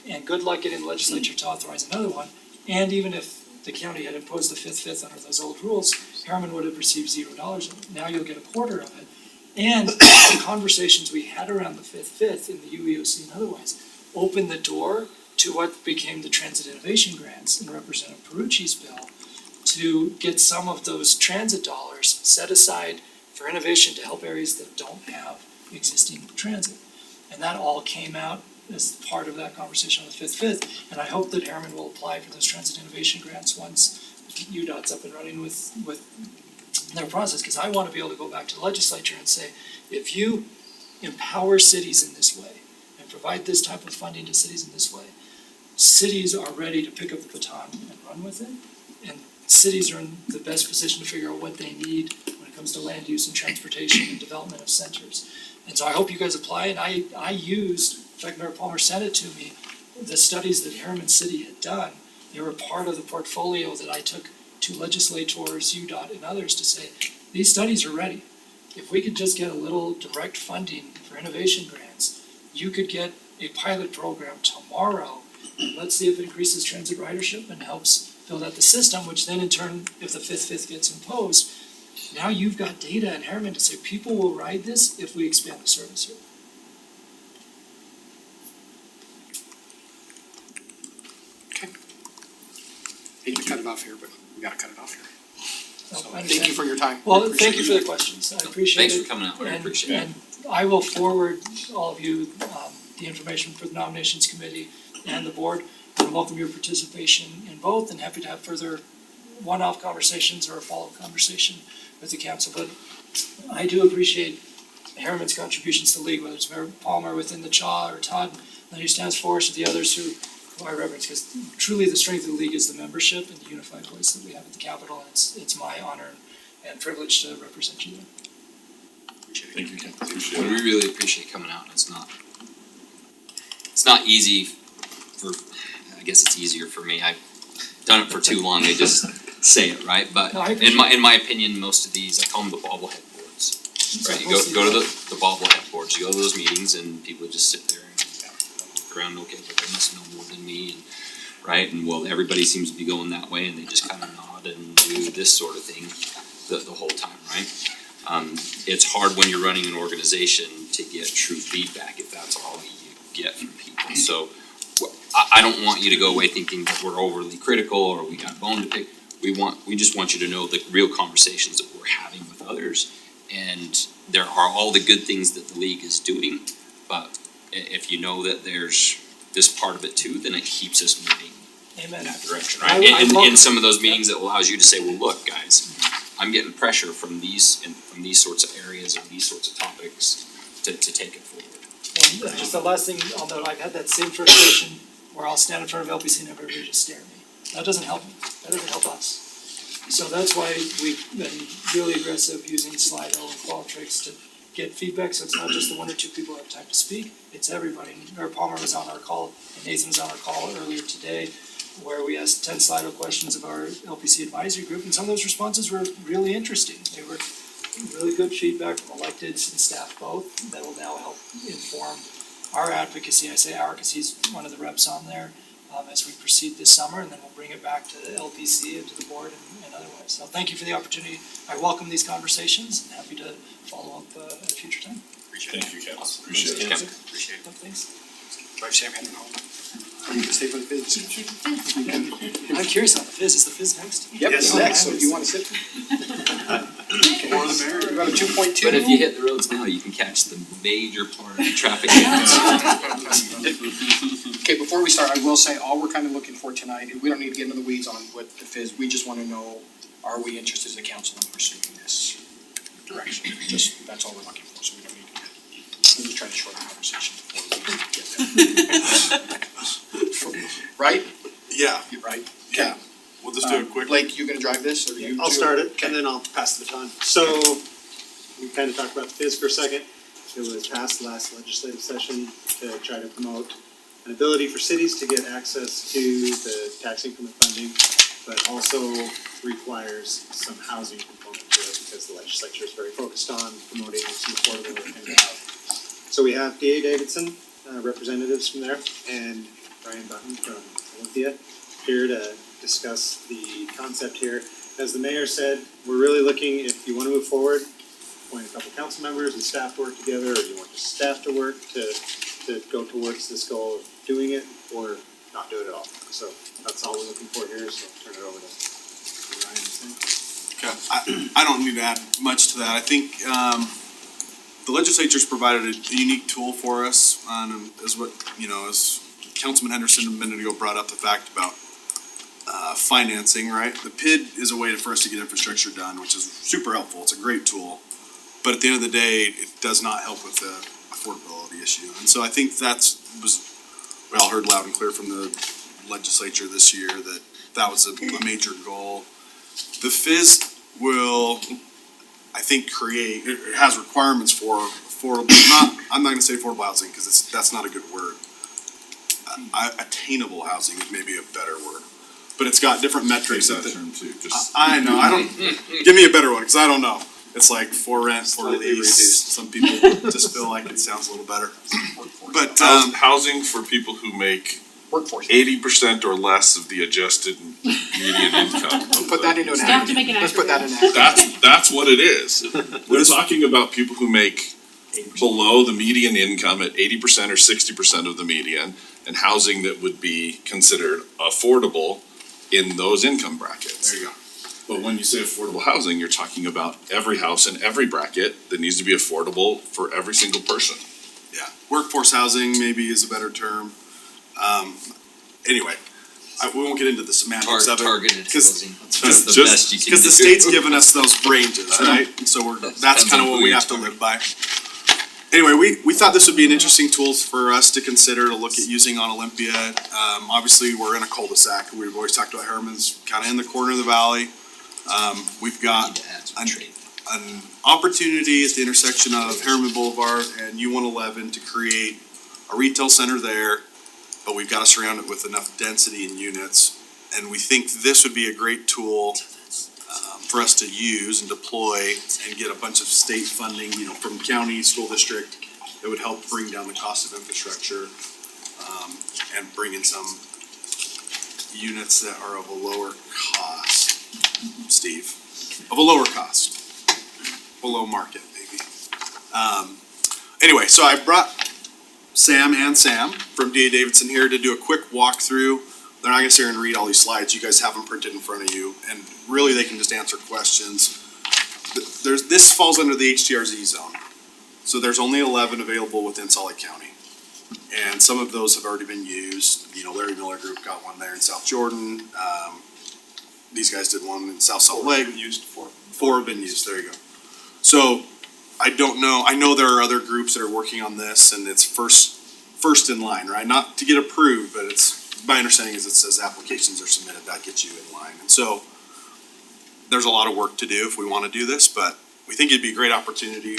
and good luck getting the legislature to authorize another one. And even if the county had imposed the fifth under those old rules, Harriman would have received $0 of it. Now you'll get a quarter of it. And the conversations we had around the fifth in the UEOC and otherwise opened the door to what became the Transit Innovation Grants in Representative Perucci's bill to get some of those transit dollars set aside for innovation to help areas that don't have existing transit. And that all came out as part of that conversation on the fifth, and I hope that Harriman will apply for those transit innovation grants once UDOT's up and running with their process, because I wanna be able to go back to the legislature and say, if you empower cities in this way and provide this type of funding to cities in this way, cities are ready to pick up the baton and run with it. And cities are in the best position to figure out what they need when it comes to land use and transportation and development of centers. And so I hope you guys apply, and I used, in fact, Mayor Palmer sent it to me, the studies that Harriman City had done. They were part of the portfolio that I took to legislators, UDOT and others to say, these studies are ready. If we could just get a little direct funding for innovation grants, you could get a pilot program tomorrow. And let's see if it increases transit ridership and helps build out the system, which then in turn, if the fifth gets imposed, now you've got data in Harriman to say people will ride this if we expand the service here. Hate to cut it off here, but we gotta cut it off here. So, So I thank you understand. for your time. Well, Appreciate thank you for it. the questions, I appreciate it. Thanks for coming out, I And- appreciate it. And I will forward all of you, the information for the nominations committee and the board, and welcome your participation in both, and happy to have further one-off conversations or a follow-up conversation with the council, but I do appreciate Harriman's contributions to the league, whether it's Mayor Palmer within the CHA or Todd, Land Use Task Force, or the others who I reverence, because truly the strength of the league is the membership and the unified voice that we have at the Capitol, and it's my honor and privilege to represent you there. Appreciate it. Thank you, Ken. Well, Appreciate we it. really appreciate coming out, and it's not easy for, I guess it's easier for me, I've done it for too long, I just say it, right? But No, I in my opinion, most of these, I call them the bobblehead boards, right? You go to the bobblehead boards, you go to those meetings and people just sit there and look around, okay, but they must know more than me, and, right? And well, everybody seems to be going that way, and they just kind of nod and do this sort of thing the whole time, right? It's hard when you're running an organization to get true feedback if that's all you get from people. So I don't want you to go away thinking that we're overly critical or we got a bone to pick. We just want you to know the real conversations that we're having with others. And there are all the good things that the league is doing, but if you know that there's this part of it too, then it keeps us moving in Amen. that direction, I- right? I In love- some of those meetings, it allows you to say, well, look, guys, I'm getting pressure from these sorts of areas and these sorts of topics to take it forward. And just the last thing I'll note, I've had that same frustration where I'll stand in front of LPC and everybody just stare at me. That doesn't help me, that doesn't help us. So that's why we've been really aggressive using Slido and Qualtrics to get feedback, so it's not just the one or two people who have time to speak, it's everybody. And Mayor Palmer was on our call, and Nathan was on our call earlier today, where we asked 10 Slido questions of our LPC advisory group, and some of those responses were really interesting. They were really good feedback from electeds and staff both, that will now help inform our advocacy. I say our, because he's one of the reps on there, as we proceed this summer, and then we'll bring it back to the LPC and to the board and otherwise. So thank you for the opportunity. I welcome these conversations, and happy to follow up at a future time. Appreciate it. Thank you, Ken. Appreciate it. Thanks, Ken. Appreciate it. Thanks. Drive safe heading home. Are you gonna stay for the fizz? I'm curious on the fizz. Is the fizz next? Yep, it's next, so if you wanna sit. More the merrier. We got a 2.2. But if you hit the roads now, you can catch the major part of the traffic jams. Okay, before we start, I will say, all we're kind of looking for tonight, and we don't need to get into the weeds on what the fizz, we just wanna know, are we interested as a council in pursuing this direction? Just, that's all we're looking for, so we don't need to get, we'll just try to shorten the conversation before we get there. Right? Yeah, You right? yeah, we'll just do it quick. Blake, you gonna drive this, or you? I'll start it Okay. and then I'll pass the baton. So, we kind of talked about the fizz for a second. It was passed last legislative session to try to promote an ability for cities to get access to the tax increment funding, but also requires some housing component to it because the legislature is very focused on promoting some affordable and housing. So we have DA Davidson, representatives from there, and Brian Button from Olympia here to discuss the concept here. As the mayor said, we're really looking, if you wanna move forward, appoint a couple council members and staff to work together, or do you want just staff to work to go towards this goal of doing it, or not do it at all? So that's all we're looking for here, so I'll turn it over to Ryan. Okay, I don't need to add much to that. I think, the legislature's provided a unique tool for us, as what, as Councilman Henderson a minute ago brought up the fact about, financing, right? The PID is a way for us to get infrastructure done, which is super helpful. It's a great tool. But at the end of the day, it does not help with the affordability issue. And so I think we all heard loud and clear from the legislature this year that was a major goal. The FIZ will, I think, it has requirements for affordable, I'm not gonna say affordable housing, cause that's not a good word. Attainable housing is maybe a better word, but it's got different metrics Take that that term too, just. I know, I don't, give me a better one, cause I don't know. It's like for rent, for Slightly lease, reduced. some people just feel like it sounds a little better. But, Housing for people who make Workforce. 80% or less of the adjusted median income. Put that into an You have to make an Let's put that in acronym. That's what it is. We're talking about people who make below the median income at 80% or 60% of the median, and housing that would be considered affordable in those income brackets. there you go. But when you say affordable housing, you're talking about every house in every bracket that needs to be affordable for every single person. Yeah, workforce housing maybe is a better term. Anyway, we won't get into the semantics of it. Targeted 'cause- housing, that's the just- best you can do. Cause the state's given us those ranges, I know. right? And so that's Depends kind of on what who we you're have to live by. Anyway, we thought this would be an interesting tool for us to consider to look at using on Olympia. Obviously, we're in a cul-de-sac. We've always talked about Herman's kind of in the corner of the valley. We've Need got to add some an- trade. an opportunity at the intersection of Harriman Boulevard and U-111 to create a retail center there, but we've got to surround it with enough density and units. And we think this would be a great tool for us to use and deploy and get a bunch of state funding, from county, school district. It would help bring down the cost of infrastructure, and bring in some units that are of a lower cost, Steve, of a lower cost, below market maybe. Anyway, so I brought Sam from D.A. Davidson here to do a quick walkthrough. They're not gonna sit here and read all these slides, you guys have them printed in front of you, and really they can just answer questions. This falls under the HTRZ zone, so there's only 11 available within Salt Lake County. And some of those have already been used, Larry Miller Group got one there in South Jordan, these guys did one in South Salt Lake. Four have been used, there you go. So, I don't know, I know there are other groups that are working on this, and it's first in line, right? Not to get approved, but my understanding is it says applications are submitted, that gets you in line. And so, there's a lot of work to do if we wanna do this, but we think it'd be a great opportunity,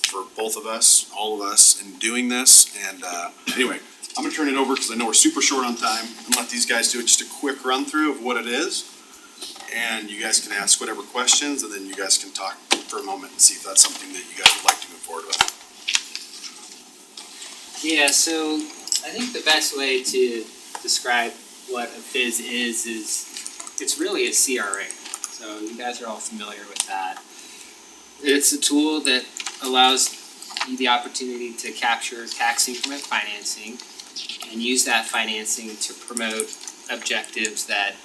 for both of us, all of us, in doing this. And, anyway, I'm gonna turn it over, cause I know we're super short on time, and let these guys do just a quick run through of what it is. And you guys can ask whatever questions, and then you guys can talk for a moment and see if that's something that you guys would like to move forward with. Yeah, so I think the best way to describe what a FIZ is it's really a CRA. So you guys are all familiar with that. It's a tool that allows you the opportunity to capture tax increment financing and use that financing to promote objectives that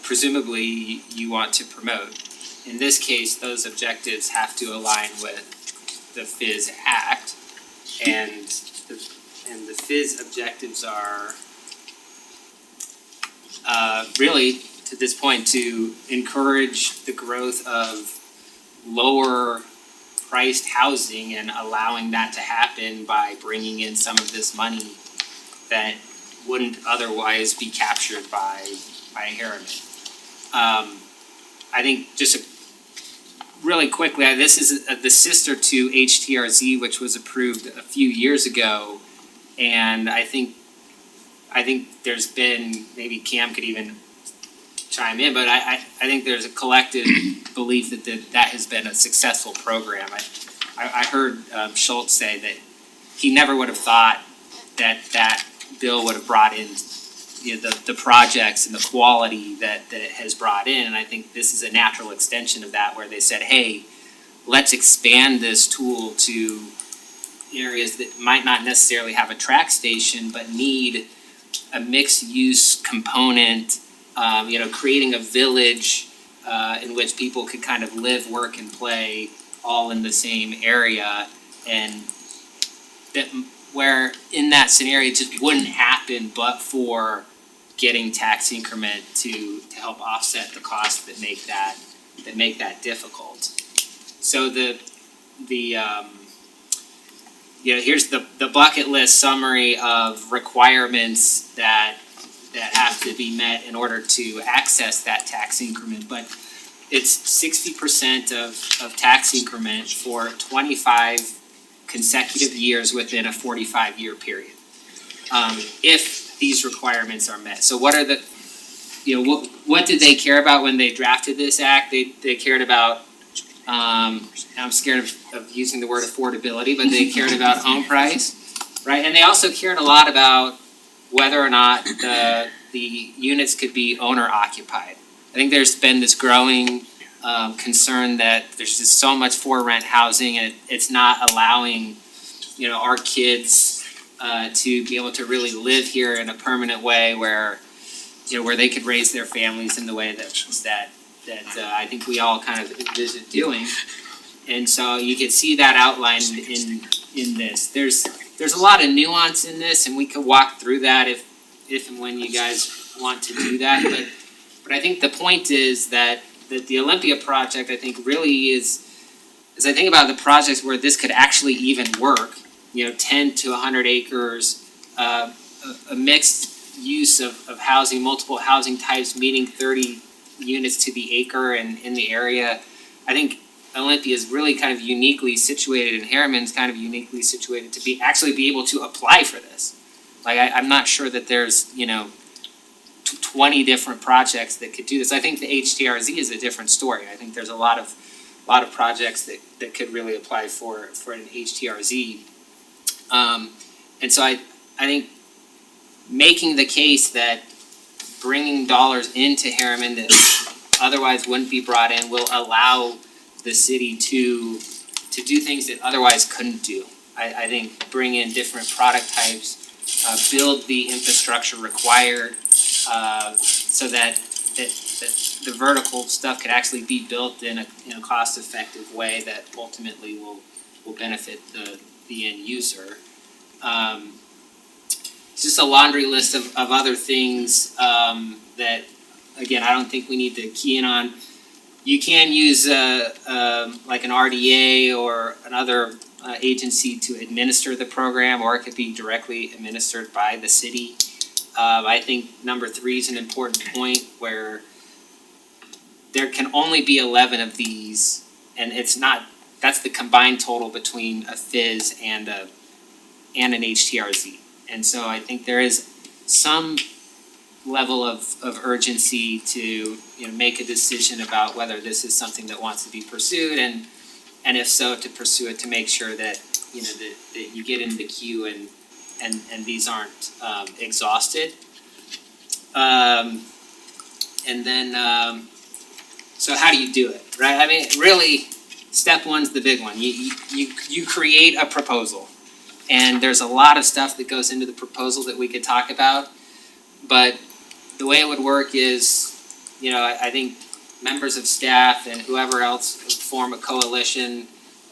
presumably you want to promote. In this case, those objectives have to align with the FIZ Act, and the FIZ objectives are really, to this point, to encourage the growth of lower priced housing and allowing that to happen by bringing in some of this money that wouldn't otherwise be captured by Harriman. I think just really quickly, this is the sister to HTRZ, which was approved a few years ago. And I think there's been, maybe Cam could even chime in, but I think there's a collective belief that has been a successful program. I heard Schultz say that he never would have thought that bill would have brought in the projects and the quality that it has brought in, and I think this is a natural extension of that, where they said, hey, let's expand this tool to areas that might not necessarily have a track station, but need a mixed use component, creating a village in which people could kind of live, work and play all in the same area, and that where in that scenario it just wouldn't happen but for getting tax increment to help offset the costs that make that difficult. So here's the bucket list summary of requirements that have to be met in order to access that tax increment, but it's 60% of tax increment for 25 consecutive years within a 45-year period. If these requirements are met. So what are the, what did they care about when they drafted this act? They cared about, I'm scared of using the word affordability, but they cared about home price, right? And they also cared a lot about whether or not the units could be owner occupied. I think there's been this growing concern that there's just so much for rent housing and it's not allowing, our kids to be able to really live here in a permanent way where, where they could raise their families in the way that I think we all kind of envision doing. And so you could see that outlined in this. There's a lot of nuance in this, and we could walk through that if and when you guys want to do that. But I think the point is that the Olympia project, I think, really is, as I think about the projects where this could actually even work, 10 to 100 acres, a mixed use of housing, multiple housing types, meeting 30 units to the acre and in the area. I think Olympia is really kind of uniquely situated, and Harriman's kind of uniquely situated to be able to apply for this. Like I'm not sure that there's 20 different projects that could do this. I think the HTRZ is a different story. I think there's a lot of projects that could really apply for an HTRZ. And so I think making the case that bringing dollars into Harriman that otherwise wouldn't be brought in will allow the city to do things that otherwise couldn't do. I think bring in different product types, build the infrastructure required, so that the vertical stuff could actually be built in a cost-effective way that ultimately will benefit the end user. It's just a laundry list of other things that, again, I don't think we need to key in on. You can use like an RDA or another agency to administer the program, or it could be directly administered by the city. I think number 3 is an important point where there can only be 11 of these, and that's the combined total between a FIZ and an HTRZ. And so I think there is some level of urgency to make a decision about whether this is something that wants to be pursued, and if so, to pursue it, to make sure that that you get in the queue and these aren't exhausted. And then so how do you do it, right? I mean, really, step 1's the big one. You create a proposal. And there's a lot of stuff that goes into the proposal that we could talk about. But the way it would work is, I think members of staff and whoever else form a coalition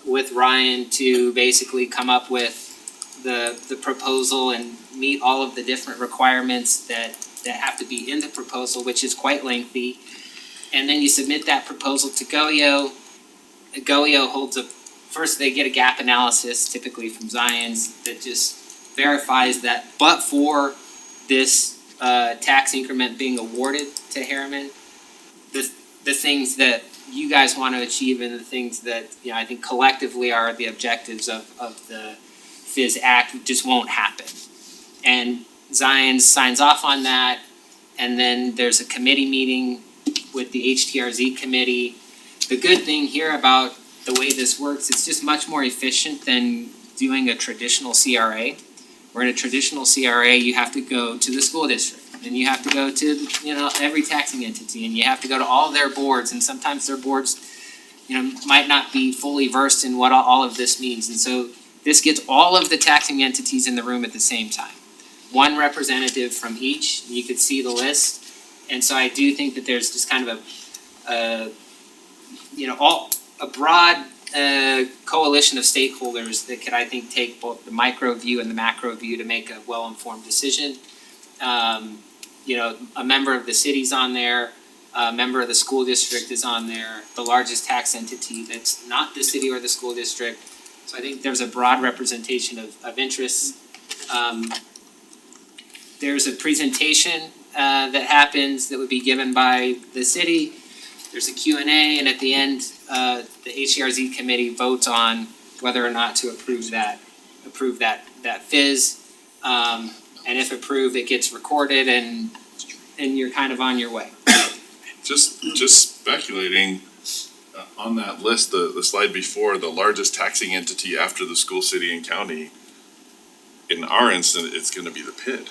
with Ryan to basically come up with the proposal and meet all of the different requirements that have to be in the proposal, which is quite lengthy. And then you submit that proposal to GOEO. GOEO holds first they get a gap analysis, typically from Zions, that just verifies that but for this tax increment being awarded to Harriman, the things that you guys want to achieve and the things that I think collectively are the objectives of the FIZ Act just won't happen. And Zions signs off on that, and then there's a committee meeting with the HTRZ committee. The good thing here about the way this works, it's just much more efficient than doing a traditional CRA. Where in a traditional CRA, you have to go to the school district, and you have to go to every taxing entity, and you have to go to all their boards, and sometimes their boards might not be fully versed in what all of this means. And so this gets all of the taxing entities in the room at the same time. One representative from each, you could see the list. And so I do think that there's just kind of a broad coalition of stakeholders that could, I think, take both the micro view and the macro view to make a well-informed decision. A member of the city's on there, a member of the school district is on there, the largest tax entity that's not the city or the school district. So I think there's a broad representation of interests. There's a presentation that happens that would be given by the city. There's a Q&A, and at the end, the HCRZ committee votes on whether or not to approve that FIZ. And if approved, it gets recorded and you're kind of on your way. Just speculating, on that list, the slide before, the largest taxing entity after the school, city and county, in our instance, it's gonna be the PID.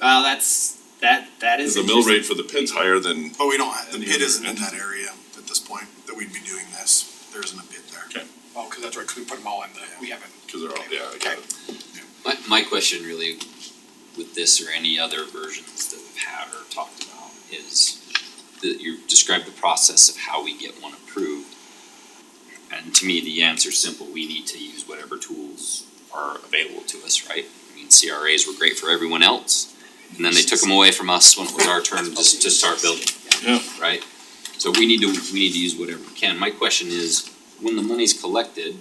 Well, that is The mill rate for the PID's higher than, But we don't, the Any pit other isn't in entity? that area at this point that we'd be doing this. There isn't a pit there. Oh, cause that's right, cause we put them all in we haven't. cause they're all, yeah, I got it. My question really with this or any other versions that we've had or talked about is that you described the process of how we get one approved. And to me, the answer's simple, we need to use whatever tools are available to us, right? I mean, CRAs were great for everyone else, and then they took them away from us when it was our turn to start building. Yeah. Right? So we need to use whatever we can. My question is, when the money's collected,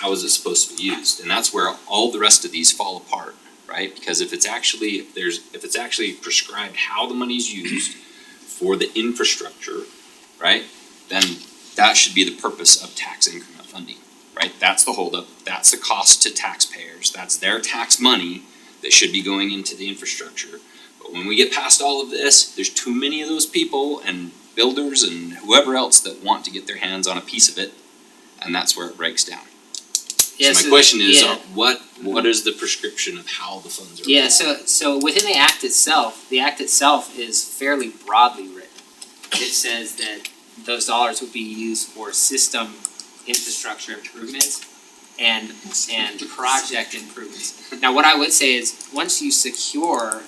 how is it supposed to be used? And that's where all the rest of these fall apart, right? Because if it's actually prescribed how the money's used for the infrastructure, right? Then that should be the purpose of tax increment funding, right? That's the holdup, that's the cost to taxpayers, that's their tax money that should be going into the infrastructure. But when we get past all of this, there's too many of those people and builders and whoever else that want to get their hands on a piece of it, and that's where it breaks down. Yeah, So my question is, yeah. what is the prescription of how the funds are? Yeah, applied? so within the act itself is fairly broadly written. It says that those dollars would be used for system infrastructure improvements and project improvements. Now, what I would say is, once you secure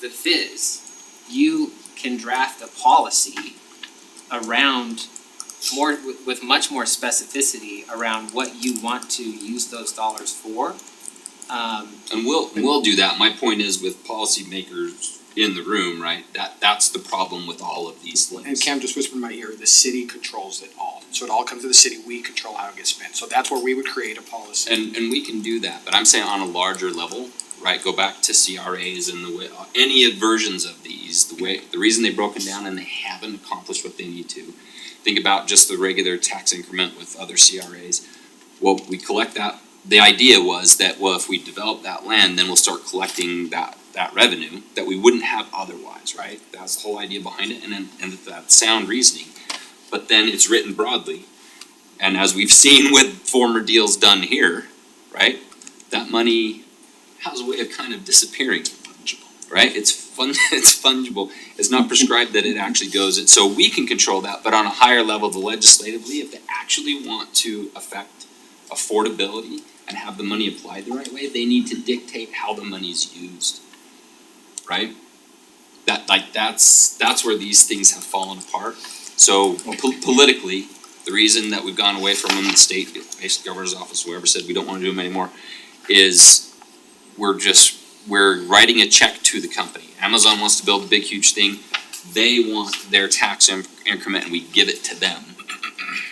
the FIZ, you can draft a policy around with much more specificity around what you want to use those dollars for. And we'll do that. My point is with policymakers in the room, right? That's the problem with all of these things. And Cam just whispered in my ear, the city controls it all. So it all comes to the city, we control how it gets spent. So that's where we would create a policy. And we can do that, but I'm saying on a larger level, right? Go back to CRAs and the way, any versions of these, the reason they've broken down and they haven't accomplished what they need to. Think about just the regular tax increment with other CRAs. Well, we collect that, the idea was that, well, if we develop that land, then we'll start collecting that revenue that we wouldn't have otherwise, right? That's the whole idea behind it, and that sound reasoning. But then it's written broadly, and as we've seen with former deals done here, right? That money has a way of kind of disappearing, right? It's fungible. It's not prescribed that it actually goes, so we can control that, but on a higher level, the legislatively, if they actually want to affect affordability and have the money applied the right way, they need to dictate how the money's used, right? That's where these things have fallen apart. So politically, the reason that we've gone away from them, the state, basic governor's office, whoever said we don't wanna do them anymore, is we're writing a check to the company. Amazon wants to build a big huge thing, they want their tax increment and we give it to them,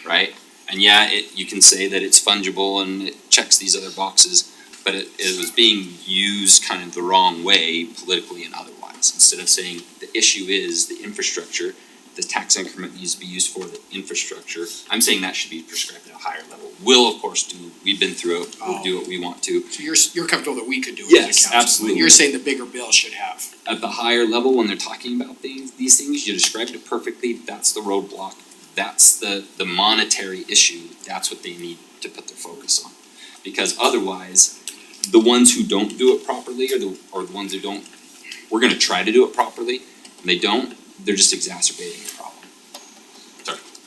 right? And yeah, you can say that it's fungible and it checks these other boxes, but it was being used kind of the wrong way politically and otherwise. Instead of saying the issue is the infrastructure, the tax increment needs to be used for the infrastructure, I'm saying that should be prescribed at a higher level. We'll of course we've been through it, we'll do what we want to. So you're comfortable that we could do it as a Yes, council? absolutely. You're saying the bigger bill should have. At the higher level, when they're talking about these things, you described it perfectly, that's the roadblock. That's the monetary issue, that's what they need to put their focus on. Because otherwise, the ones who don't do it properly or the ones who don't, we're gonna try to do it properly, and they don't, they're just exacerbating the problem.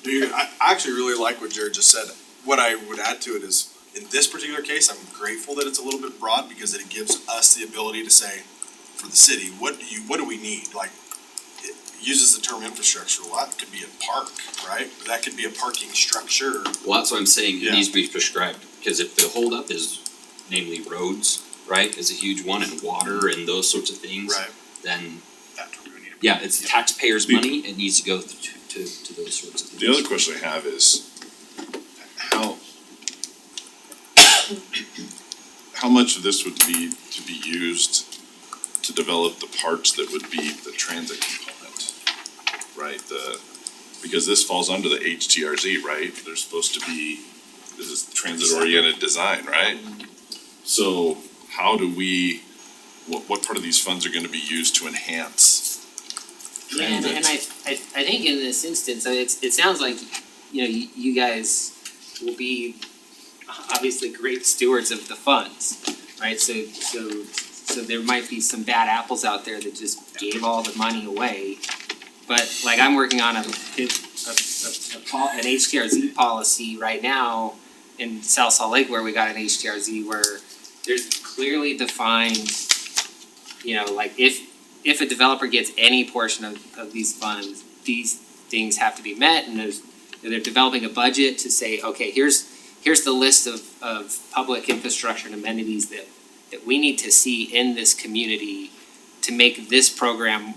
Dude, I actually really like what Jared just said. What I would add to it is, in this particular case, I'm grateful that it's a little bit broad because it gives us the ability to say, for the city, what do we need? Like, it uses the term infrastructure, well, that could be a park, right? That could be a parking structure. Well, that's what I'm saying, it Yeah. needs to be prescribed, because if the holdup is namely roads, right, is a huge one, and water and those sorts of things, Right. then, That's what we would need. yeah, it's taxpayers' money, it needs to go to those sorts of things. The other question I have is, how much of this would be to be used to develop the parts that would be the transit component? Right, because this falls under the HTRZ, right? There's supposed to be, this is transit-oriented design, right? So how do we, what part of these funds are gonna be used to enhance transit? And I think in this instance, it sounds like, you know, you guys will be obviously great stewards of the funds, right? So there might be some bad apples out there that just gave all the money away. But like I'm working on an HTRZ policy right now in South Salt Lake where we got an HTRZ where there's clearly defined, you know, like if a developer gets any portion of these funds, these things have to be met, and they're developing a budget to say, okay, here's the list of public infrastructure and amenities that we need to see in this community to make this program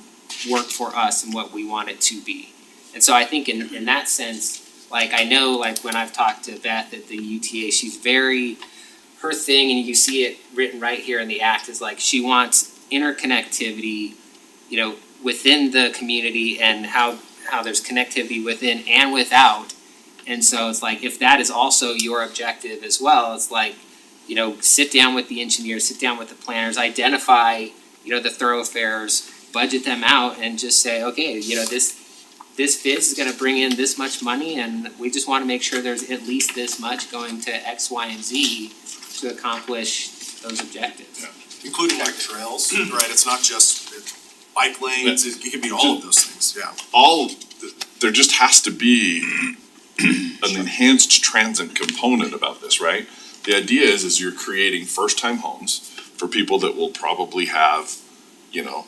work for us and what we want it to be. And so I think in that sense, like I know like when I've talked to Beth at the UTA, she's very, her thing, and you see it written right here in the act, is like she wants interconnectivity, you know, within the community and how there's connectivity within and without. And so it's like, if that is also your objective as well, it's like, you know, sit down with the engineers, sit down with the planners, identify, you know, the thoroughfares, budget them out and just say, okay, you know, this bid is gonna bring in this much money and we just wanna make sure there's at least this much going to X, Y, and Z to accomplish those objectives. Including like trails, right? It's not just bike lanes, it could be all of those things, yeah. There just has to be an enhanced transit component about this, right? The idea is you're creating first-time homes for people that will probably have, you know,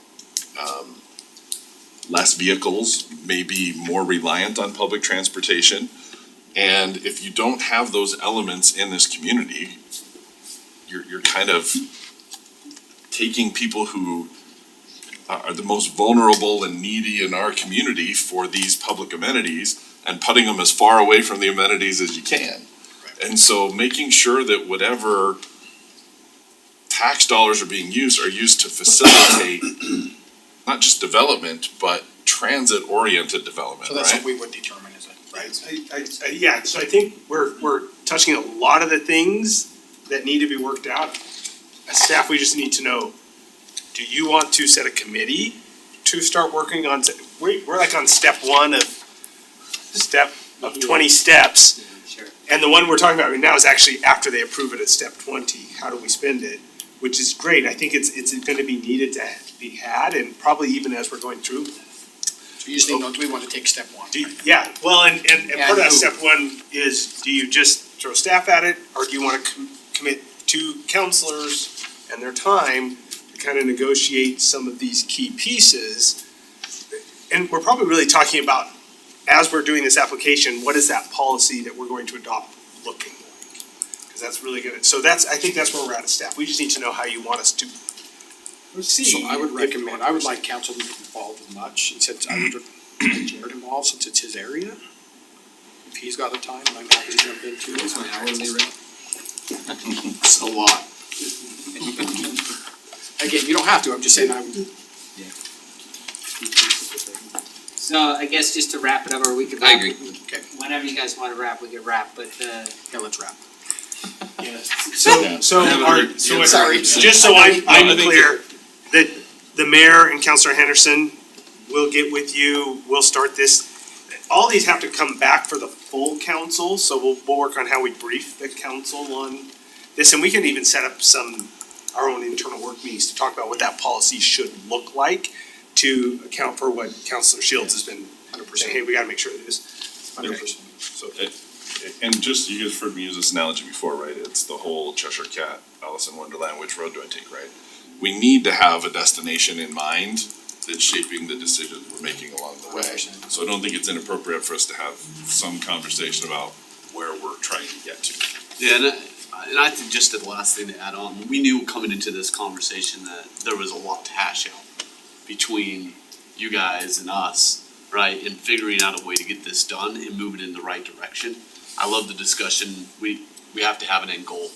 less vehicles, maybe more reliant on public transportation. And if you don't have those elements in this community, you're kind of taking people who are the most vulnerable and needy in our community for these public amenities and putting them as far away from the amenities as you can. And so making sure that whatever tax dollars are used to facilitate not just development, but transit-oriented development, So that's right? what we would determine, is it, right? Yeah, so I think we're touching a lot of the things that need to be worked out. As staff, we just need to know, do you want to set a committee to start working on, we're like on step one of 20 steps. Sure. And the one we're talking about right now is actually after they approve it at step 20, how do we spend it? Which is great, I think it's gonna be needed to be had, and probably even as we're going through. So you just think, do we want to take step one? Yeah, well, and part of that who? step one is, do you just throw staff at it, or do you wanna commit to counselors and their time to kind of negotiate some of these key pieces? And we're probably really talking about, as we're doing this application, what is that policy that we're going to adopt looking like? Cause that's really gonna, so I think that's where we're at as staff, we just need to know how you want us to proceed. So I would recommend, I would like council to be involved as much, and since I would like Jared involved, since it's his area. If he's got the time, I'm happy to jump in too. What's my hourly rate? It's a lot. Again, you don't have to, I'm just saying I would. So I guess just to wrap it up, or we could I wrap. agree. Okay. Whenever you guys wanna wrap, we could wrap, but Yeah, let's wrap. Sorry, just so I'm clear, that the mayor and Councilor Henderson will get with you, we'll start this. All these have to come back for the full council, so we'll work on how we brief the council on this, and we can even set up our own internal work meetings to talk about what that policy should look like to account for what Councilor Shields has been saying, hey, we gotta make sure of this. 100%. So and just, you guys have heard me use this analogy before, right? It's the whole Cheshire Cat, Alice in Wonderland, which road do I take, right? We need to have a destination in mind that's shaping the decisions we're making along the way. 100%. So I don't think it's inappropriate for us to have some conversation about where we're trying to get to. Yeah, and I think just the last thing to add on, we knew coming into this conversation that there was a lot to hash out between you guys and us, right? And figuring out a way to get this done and move it in the right direction. I love the discussion. We have to have an end goal.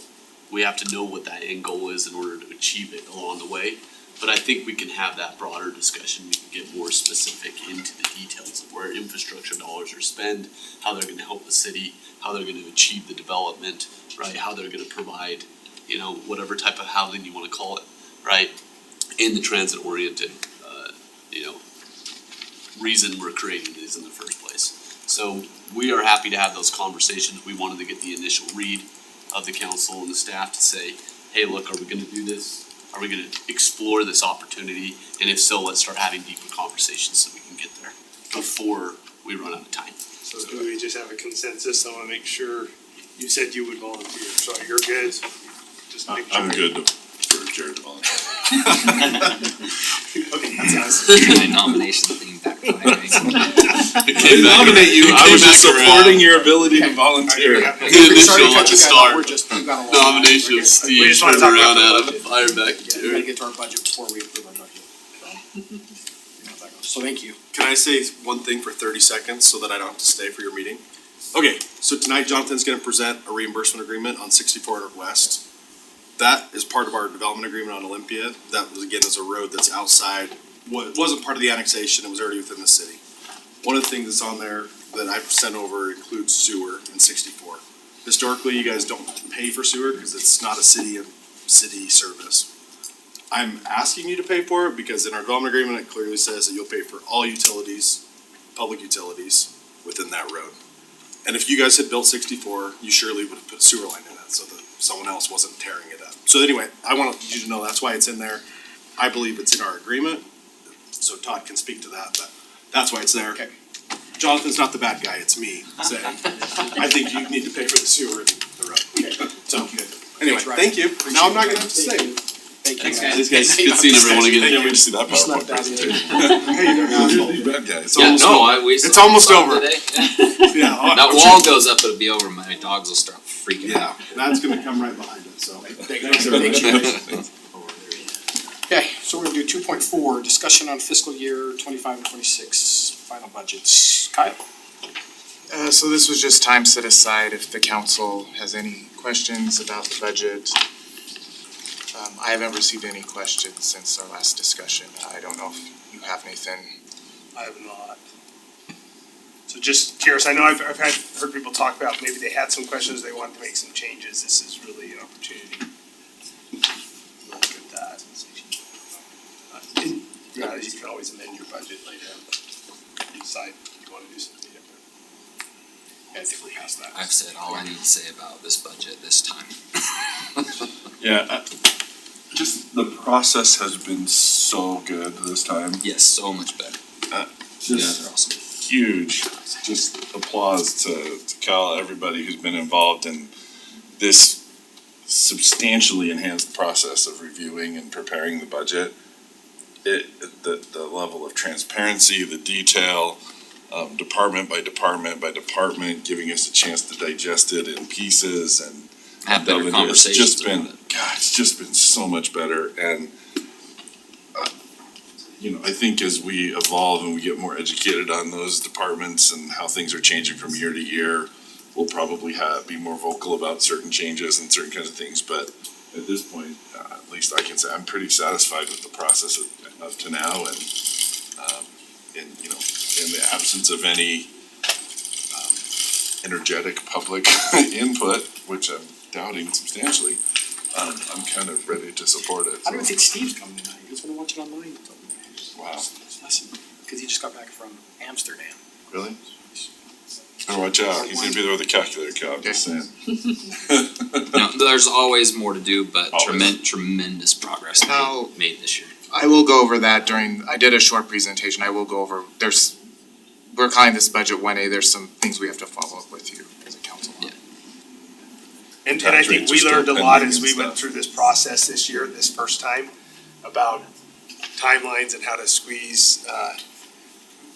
We have to know what that end goal is in order to achieve it along the way. But I think we can have that broader discussion. We can get more specific into the details of where infrastructure dollars are spent, how they're gonna help the city, how they're gonna achieve the development, right? How they're gonna provide, whatever type of housing you wanna call it, right? In the transit oriented, reason we're creating these in the first place. So we are happy to have those conversations. We wanted to get the initial read of the council and the staff to say, hey, look, are we gonna do this? Are we gonna explore this opportunity? And if so, let's start having deeper conversations so we can get there before we run out of time. So do we just have a consensus? I wanna make sure, you said you would volunteer, so you're good? Just make sure. I'm good for Jared to volunteer. Okay, that's nice. My nomination thing backfiring. Came back- Nominate you, I came was just back around. supporting your ability to volunteer. The initial Sorry to at cut the you guys off, start. we're just, we got a long. Nomination We're of just- Steve, We just wanna turned talk about around the Adam, budget. fire back to Yeah, we gotta Jared. get to our budget before we approve our budget. You know how that goes. So thank you. Can I say one thing for 30 seconds so that I don't have to stay for your meeting? Okay, so tonight Jonathan's gonna present a reimbursement agreement on 6400 West. That is part of our development agreement on Olympia. That was, again, is a road that's outside, wasn't part of the annexation, it was already within the city. One of the things that's on there that I've sent over includes sewer in 64. Historically, you guys don't pay for sewer because it's not a city service. I'm asking you to pay for it because in our development agreement, it clearly says that you'll pay for all utilities, public utilities within that road. And if you guys had built 64, you surely would have put a sewer line in it so that someone else wasn't tearing it up. So anyway, I wanted you to know that's why it's in there. I believe it's in our agreement, so Todd can speak to that, but that's why it's there. Okay. Jonathan's not the bad guy, it's me saying, I think you need to pay for the sewer and the road. Okay. So, anyway, Thanks, Ryan. thank you. Now I'm not gonna have to stay. Thank you. Thanks, guys. Thanks, guys. Good seeing everyone again. I can't wait to see that Snuck PowerPoint that in. presentation. Hey, you're an asshole. You're the bad guy. It's Yeah, almost no, over. we It's saw- almost saw over. today. Yeah, That wall goes up, it'll be over, my dogs will start freaking Yeah, out. that's gonna come right behind it, so. Thanks, everybody. Okay, so we're gonna do 2.4, discussion on fiscal year 25 and 26 final budgets. Kyle? So this was just time set aside if the council has any questions about the budget. I haven't received any questions since our last discussion. I don't know if you have anything. I have not. So just curious, I know I've heard people talk about maybe they had some questions, they wanted to make some changes, this is really an opportunity. Look at that. Yeah, you can always amend your budget later, decide if you wanna do something different. I think we're past that. I've said all I need to say about this budget this time. Yeah, just the process has been so good this time. Yes, so much better. You guys are awesome. Huge, just applause to Cal, everybody who's been involved in this substantially enhanced process of reviewing and preparing the budget. The level of transparency, the detail, department by department by department, giving us a chance to digest it in pieces and Have better It's conversations just about been, God, it's just been so much better and I think as we evolve and we get more educated on those departments and how things are changing from year to year, we'll probably be more vocal about certain changes and certain kinds of things, but at this point, at least I can say I'm pretty satisfied with the process of to now and in the absence of any energetic public input, which I'm doubting substantially, I'm kind of ready to support it. I don't even think Steve's coming tonight, he was gonna watch it online. Wow, Listen, cause he just got back from Amsterdam. really? Better watch out, he's gonna be there with a calculator, Cal, I'm just saying. No, there's always more to do, but Always. tremendous progress Now- made this year. I will go over that I did a short presentation, I will go over, there's we're calling this budget 1A, there's some things we have to follow up with you as a council on. Yeah. And I Tax think rates we are still learned a lot pending as and we went stuff. through this process this year, this first time, about timelines and how to squeeze,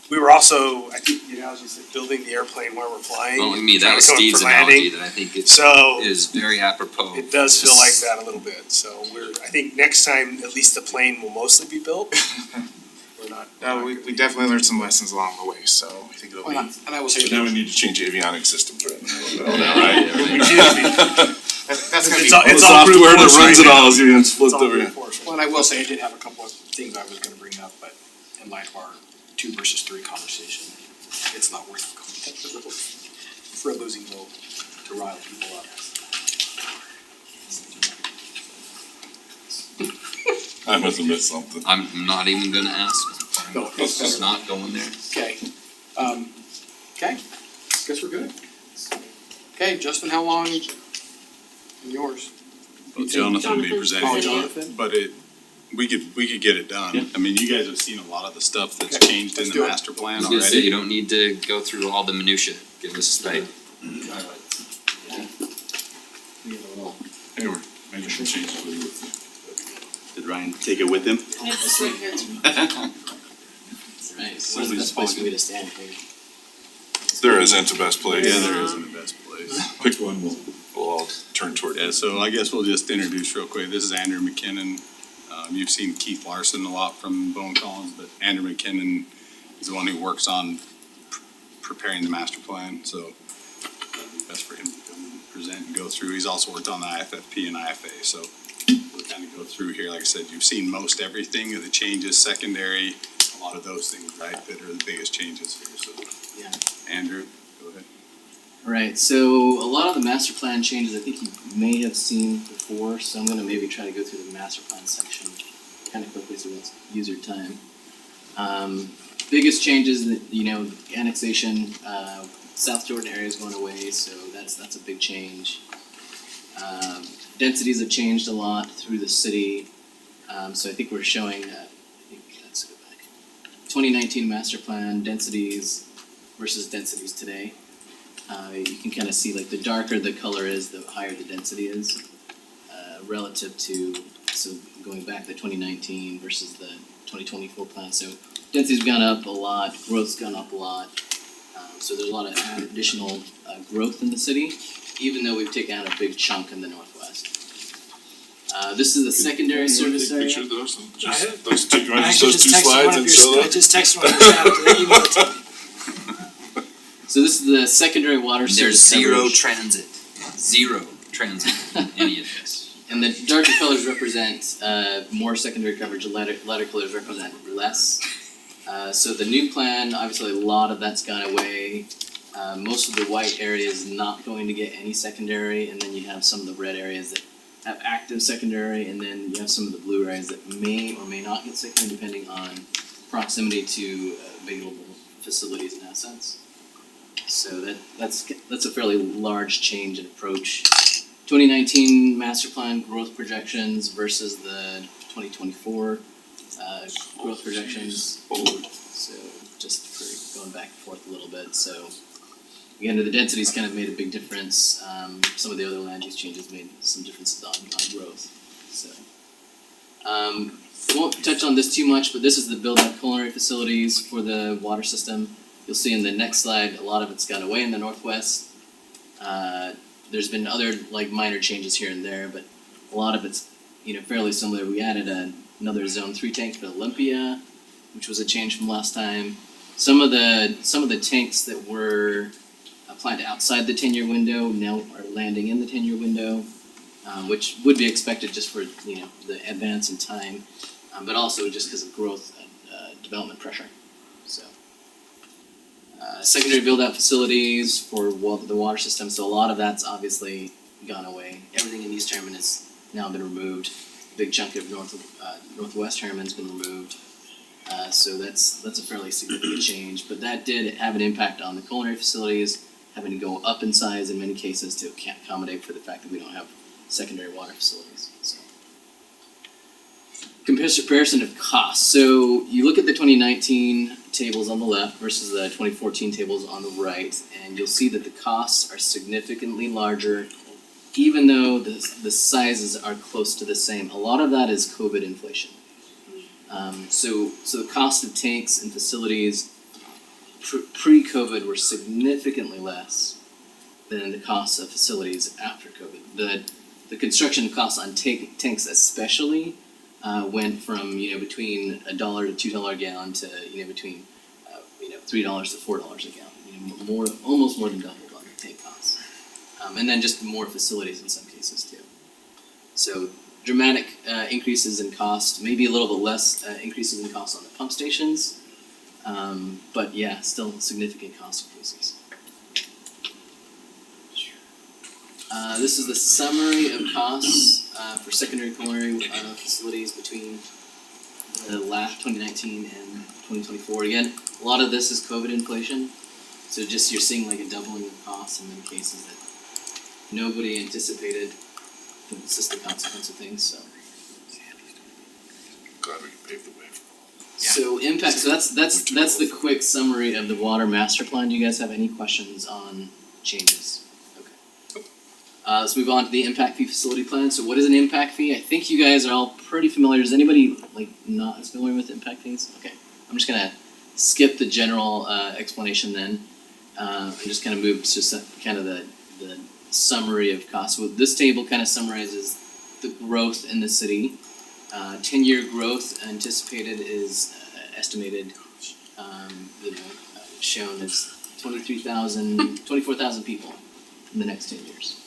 we were also, I think, as you said, building the airplane while we're flying. Well, I mean, trying that was to come up Steve's for landing. analogy that I think So is very apropos. it does feel like that a little bit, so I think next time, at least the plane will mostly be built. We're not. No, we definitely learned some lessons along the way, so. I think it'll And I- and I will say, But now we need to change avionics systems right now. We should be. that's gonna be. It's all The software that brute force runs right it all now. is even It's flipped all over brute here. force right well, and I will say I did have a couple of things I was gonna bring up, but in light of our 2 versus 3 conversation, it's not worth for a losing vote to rile people up. I must have missed something. I'm not even gonna ask. No, It's just not going there. Okay, okay, guess we're good. Okay, Justin, how long? And yours? Well, Jonathan will be Jonathan. presenting Oh, it, Jonathan? but we could get it done. I mean, you guys have seen a lot of the stuff that's Okay, changed in let's the do it. master I plan was gonna say, you already. don't need to go through all the minutia. Give us like Anyway, maybe we should change it. Did Ryan take it with him? It's right here. Nice. Where's the best place for me to stand here? There isn't a best place. Yeah, there isn't the best place. Pick one, we'll all turn toward Yeah, it. so I guess we'll just introduce real quick. This is Andrew McKinnon. You've seen Keith Larson a lot from Bone Collins, but Andrew McKinnon is the one who works on preparing the master plan, so best for him to come and present and go through. He's also worked on the IFFP and IFA, so we'll kind of go through here. Like I said, you've seen most everything of the changes, secondary, a lot of those things, right, that are the biggest changes here, so. Yeah. Andrew, go ahead. Right, so a lot of the master plan changes I think you may have seen before, so I'm gonna maybe try to go through the master plan section kind of quickly so we don't use your time. Biggest changes that, annexation, South Jordan area is going away, so that's a big change. Densities have changed a lot through the city, so I think we're showing, let's go back. 2019 master plan densities versus densities today. You can kind of see like the darker the color is, the higher the density is, relative to, so going back to 2019 versus the 2024 plan. So density's gone up a lot, growth's gone up a lot. So there's a lot of additional growth in the city, even though we've taken out a big chunk in the northwest. This is the secondary service area. Picture of those, and I just have- those two, you want I just actually those two just texted one slides of and your, show I them? just texted one of your staff to email it to me. So this is the secondary water there's service zero coverage. transit. Zero transit in any of this. And the darker colors represent more secondary coverage, lighter colors represent less. So the new plan, obviously a lot of that's gone away. Most of the white area is not going to get any secondary, and then you have some of the red areas that have active secondary, and then you have some of the blue areas that may or may not get secondary depending on proximity to available facilities and assets. So that's a fairly large change in approach. 2019 master plan growth projections versus the 2024 growth projections. So just for going back and forth a little bit, so again, the density's kind of made a big difference. Some of the other land use changes made some differences on growth, so. I won't touch on this too much, but this is the build out culinary facilities for the water system. You'll see in the next slide, a lot of it's gone away in the northwest. There's been other like minor changes here and there, but a lot of it's, fairly similar. We added another zone 3 tank for Olympia, which was a change from last time. Some of the tanks that were planned outside the 10-year window now are landing in the 10-year window, which would be expected just for, the advance in time, but also just because of growth and development pressure, so. Secondary build-out facilities for the water system, so a lot of that's obviously gone away. Everything in East Herman has now been removed. A big chunk of Northwest Herman's been removed. So that's a fairly significant change, but that did have an impact on the culinary facilities, having to go up in size in many cases to accommodate for the fact that we don't have secondary water facilities, so. Comparison of costs. So you look at the 2019 tables on the left versus the 2014 tables on the right, and you'll see that the costs are significantly larger, even though the sizes are close to the same. A lot of that is COVID inflation. So the cost of tanks and facilities pre-COVID were significantly less than the costs of facilities after COVID. The construction costs on tanks especially went from between $1 to $2 a gallon to between $3 to $4 a gallon. Almost more than doubled on the tank costs, and then just more facilities in some cases too. So dramatic increases in cost, maybe a little bit less increases in cost on the pump stations, but yeah, still significant cost increases. This is the summary of costs for secondary culinary facilities between the last 2019 and 2024. Again, a lot of this is COVID inflation, so just you're seeing like a doubling of costs in many cases that nobody anticipated. It's just the consequence of things. So. Glad we can pave the way for all. So impact. So that's the quick summary of the water master plan. Do you guys have any questions on changes? Okay. Let's move on to the impact fee facility plan. So what is an impact fee? I think you guys are all pretty familiar. Is anybody not as familiar with impact fees? Okay. I'm just gonna skip the general explanation then. And just kind of move to kind of the summary of costs. So this table kind of summarizes the growth in the city. 10-year growth anticipated is estimated, shown as 24,000 people in the next 10 years.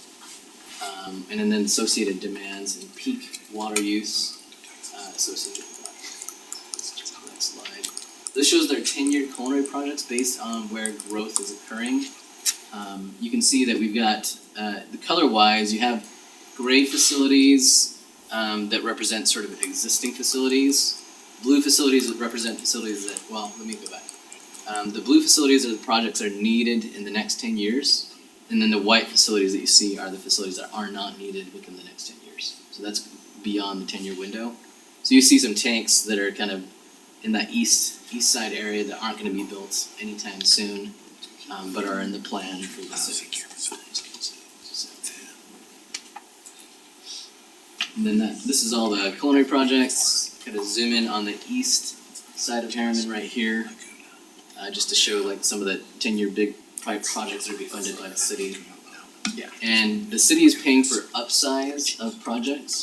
And then associated demands and peak water use associated with that. Let's just the next slide. This shows their 10-year culinary projects based on where growth is occurring. You can see that we've got, the color-wise, you have gray facilities that represent sort of existing facilities. Blue facilities that represent facilities that, well, let me go back. The blue facilities are the projects that are needed in the next 10 years. And then the white facilities that you see are the facilities that are not needed within the next 10 years. So that's beyond the 10-year window. So you see some tanks that are kind of in that east side area that aren't gonna be built anytime soon, but are in the plan for the city. And then this is all the culinary projects. Kind of zoom in on the east side of Harriman right here, just to show like some of the 10-year big pipe projects that will be funded by the city. Yeah. And the city is paying for upsize of projects.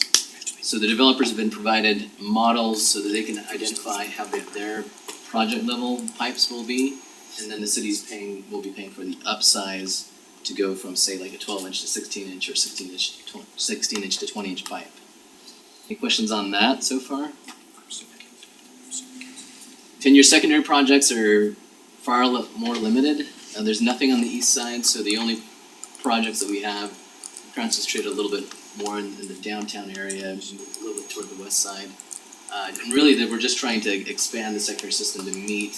So the developers have been provided models so that they can identify how big their project level pipes will be. And then the city's will be paying for the upsize to go from say like a 12-inch to 16-inch or 16-inch to 20-inch pipe. Any questions on that so far? 10-year secondary projects are far more limited. There's nothing on the east side, so the only projects that we have concentrate a little bit more in the downtown area, a little bit toward the west side. And really that we're just trying to expand the secondary system to meet,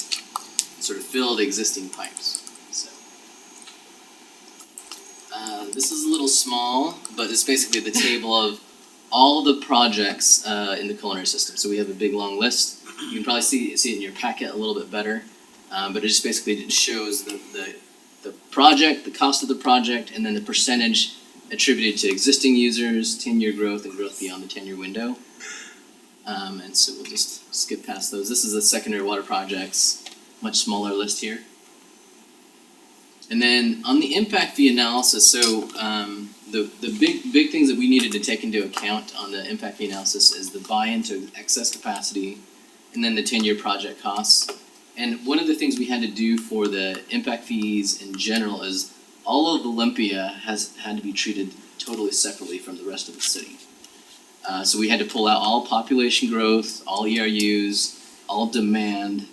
sort of fill the existing pipes. So this is a little small, but it's basically the table of all the projects in the culinary system. So we have a big long list. You can probably see it in your packet a little bit better. But it just basically shows the project, the cost of the project, and then the percentage attributed to existing users, 10-year growth, and growth beyond the 10-year window. And so we'll just skip past those. This is the secondary water projects, much smaller list here. And then on the impact fee analysis, so the big things that we needed to take into account on the impact fee analysis is the buy-in to excess capacity, and then the 10-year project costs. And one of the things we had to do for the impact fees in general is all of Olympia has had to be treated totally separately from the rest of the city. So we had to pull out all population growth, all ERUs, all demand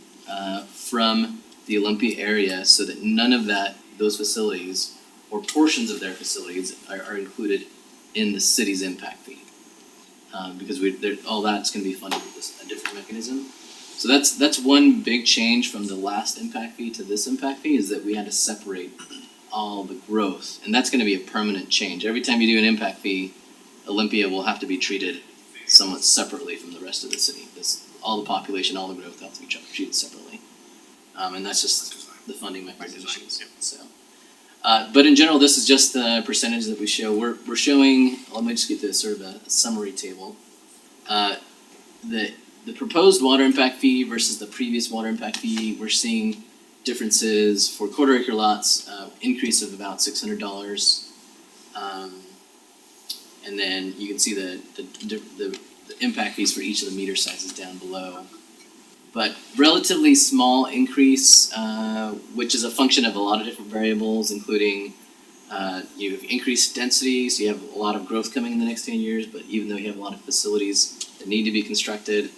from the Olympia area so that none of those facilities or portions of their facilities are included in the city's impact fee. Because all that's gonna be funded with a different mechanism. So that's one big change from the last impact fee to this impact fee, is that we had to separate all the growth, and that's gonna be a permanent change. Every time you do an impact fee, Olympia will have to be treated somewhat separately from the rest of the city. This, all the population, all the growth have to be treated separately. And that's just the funding mechanisms, so. But in general, this is just the percentage that we show. We're showing, let me just get to sort of a summary table. The proposed water impact fee versus the previous water impact fee, we're seeing differences for quarter acre lots, increase of about $600. And then you can see the impact fees for each of the meter sizes down below. But relatively small increase, which is a function of a lot of different variables, including you have increased density, so you have a lot of growth coming in the next 10 years, but even though you have a lot of facilities that need to be constructed,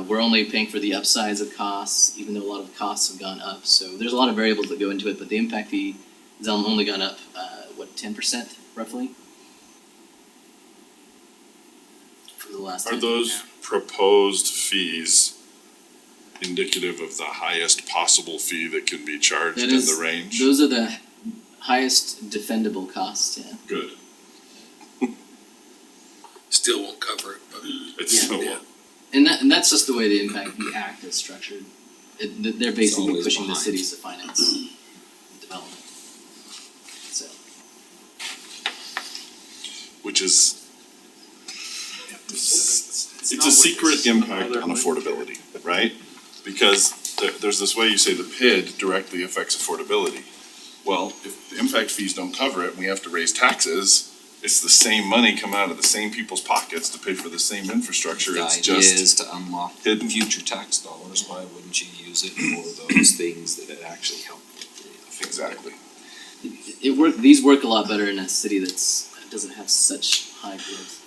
we're only paying for the upsize of costs, even though a lot of the costs have gone up. So there's a lot of variables that go into it, but the impact fee has only gone up, 10% roughly? For the last 10 Are those proposed fees indicative of the highest possible fee that can be charged That in is- the range? Those are the highest defendable costs, yeah. Good. Still won't cover it, but. It's Yeah. so, Yeah. And that's just the way the impact fee act is structured. They're basically always pushing the behind. cities to finance development. So, which is, it's a secret impact on affordability, right? Because there's this way you say the PID directly affects affordability. Well, if the impact fees don't cover it, and we have to raise taxes, it's the same money coming out of the same people's pockets to pay for the same infrastructure, The it's idea just is to unlock hidden. future tax dollars, why wouldn't you use it for those things that it actually help with? Exactly. these work a lot better in a city that doesn't have such high growth.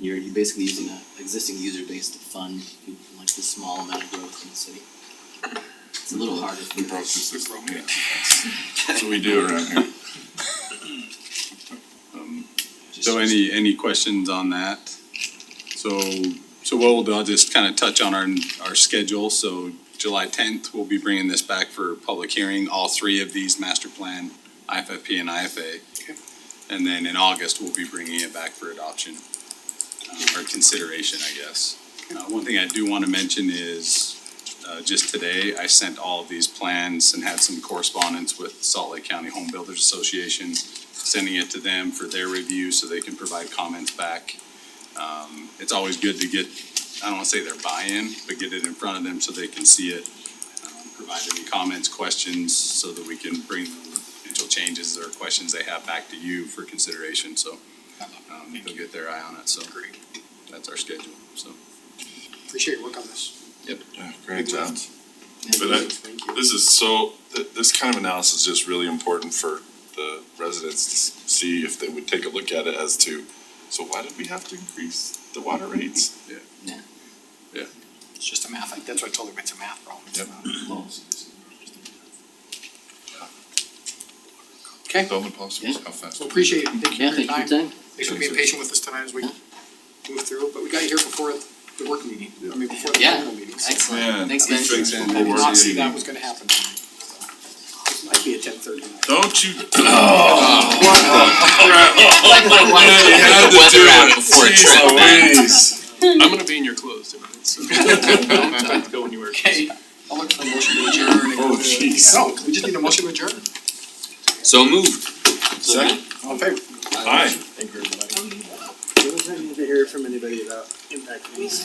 You're basically using an existing user base to fund like the small amount of growth in the city. It's a little harder for We broke the us. system, yeah. That's what we do around here. So any questions on that? So what we'll do, I'll just kind of touch on our schedule. So July 10th, we'll be bringing this back for public hearing, all three of these master plan, IFFP and IFA. And then in August, we'll be bringing it back for adoption, or consideration, I guess. One thing I do want to mention is, just today, I sent all of these plans and had some correspondence with Salt Lake County Home Builders Association, sending it to them for their review so they can provide comments back. It's always good to get, I don't wanna say their buy-in, but get it in front of them so they can see it. Provide any comments, questions, so that we can bring potential changes or questions they have back to you for consideration, so. They'll get their eye on it, so. That's our schedule, so. Appreciate your work on this. Yeah, great job. Yeah, But Thank you. this is so, this kind of analysis is just really important for the residents to see if they would take a look at it as to, so why did we have to increase the water rates? It's just a math, that's why I told them it's a math problem. It's Yep. not- Okay. Development policies, how fast? Well, appreciate it, thank you Yeah, for your thank you time. for your time. Thanks for being patient with us tonight as we move through, but we got you here before the work meeting, I mean, before the Yeah. formal meeting, so. Excellent, Man, thanks guys. thanks, I man. did We'll not work see it. that was gonna happen. This might be a 10:30 night. Don't you? Like my wife Yeah, you put had the to weather do out it. before a Jeez trip, man. Louise. I'm gonna be in your clothes tonight, so. Don't expect to go anywhere. Okay, I'll look for a motion to adjourn and go Oh, to. jeez. No, we just need a motion to adjourn. So moved. Second. All in favor? Aye. Thank you, everybody. When was I need to hear from anybody about impact fees?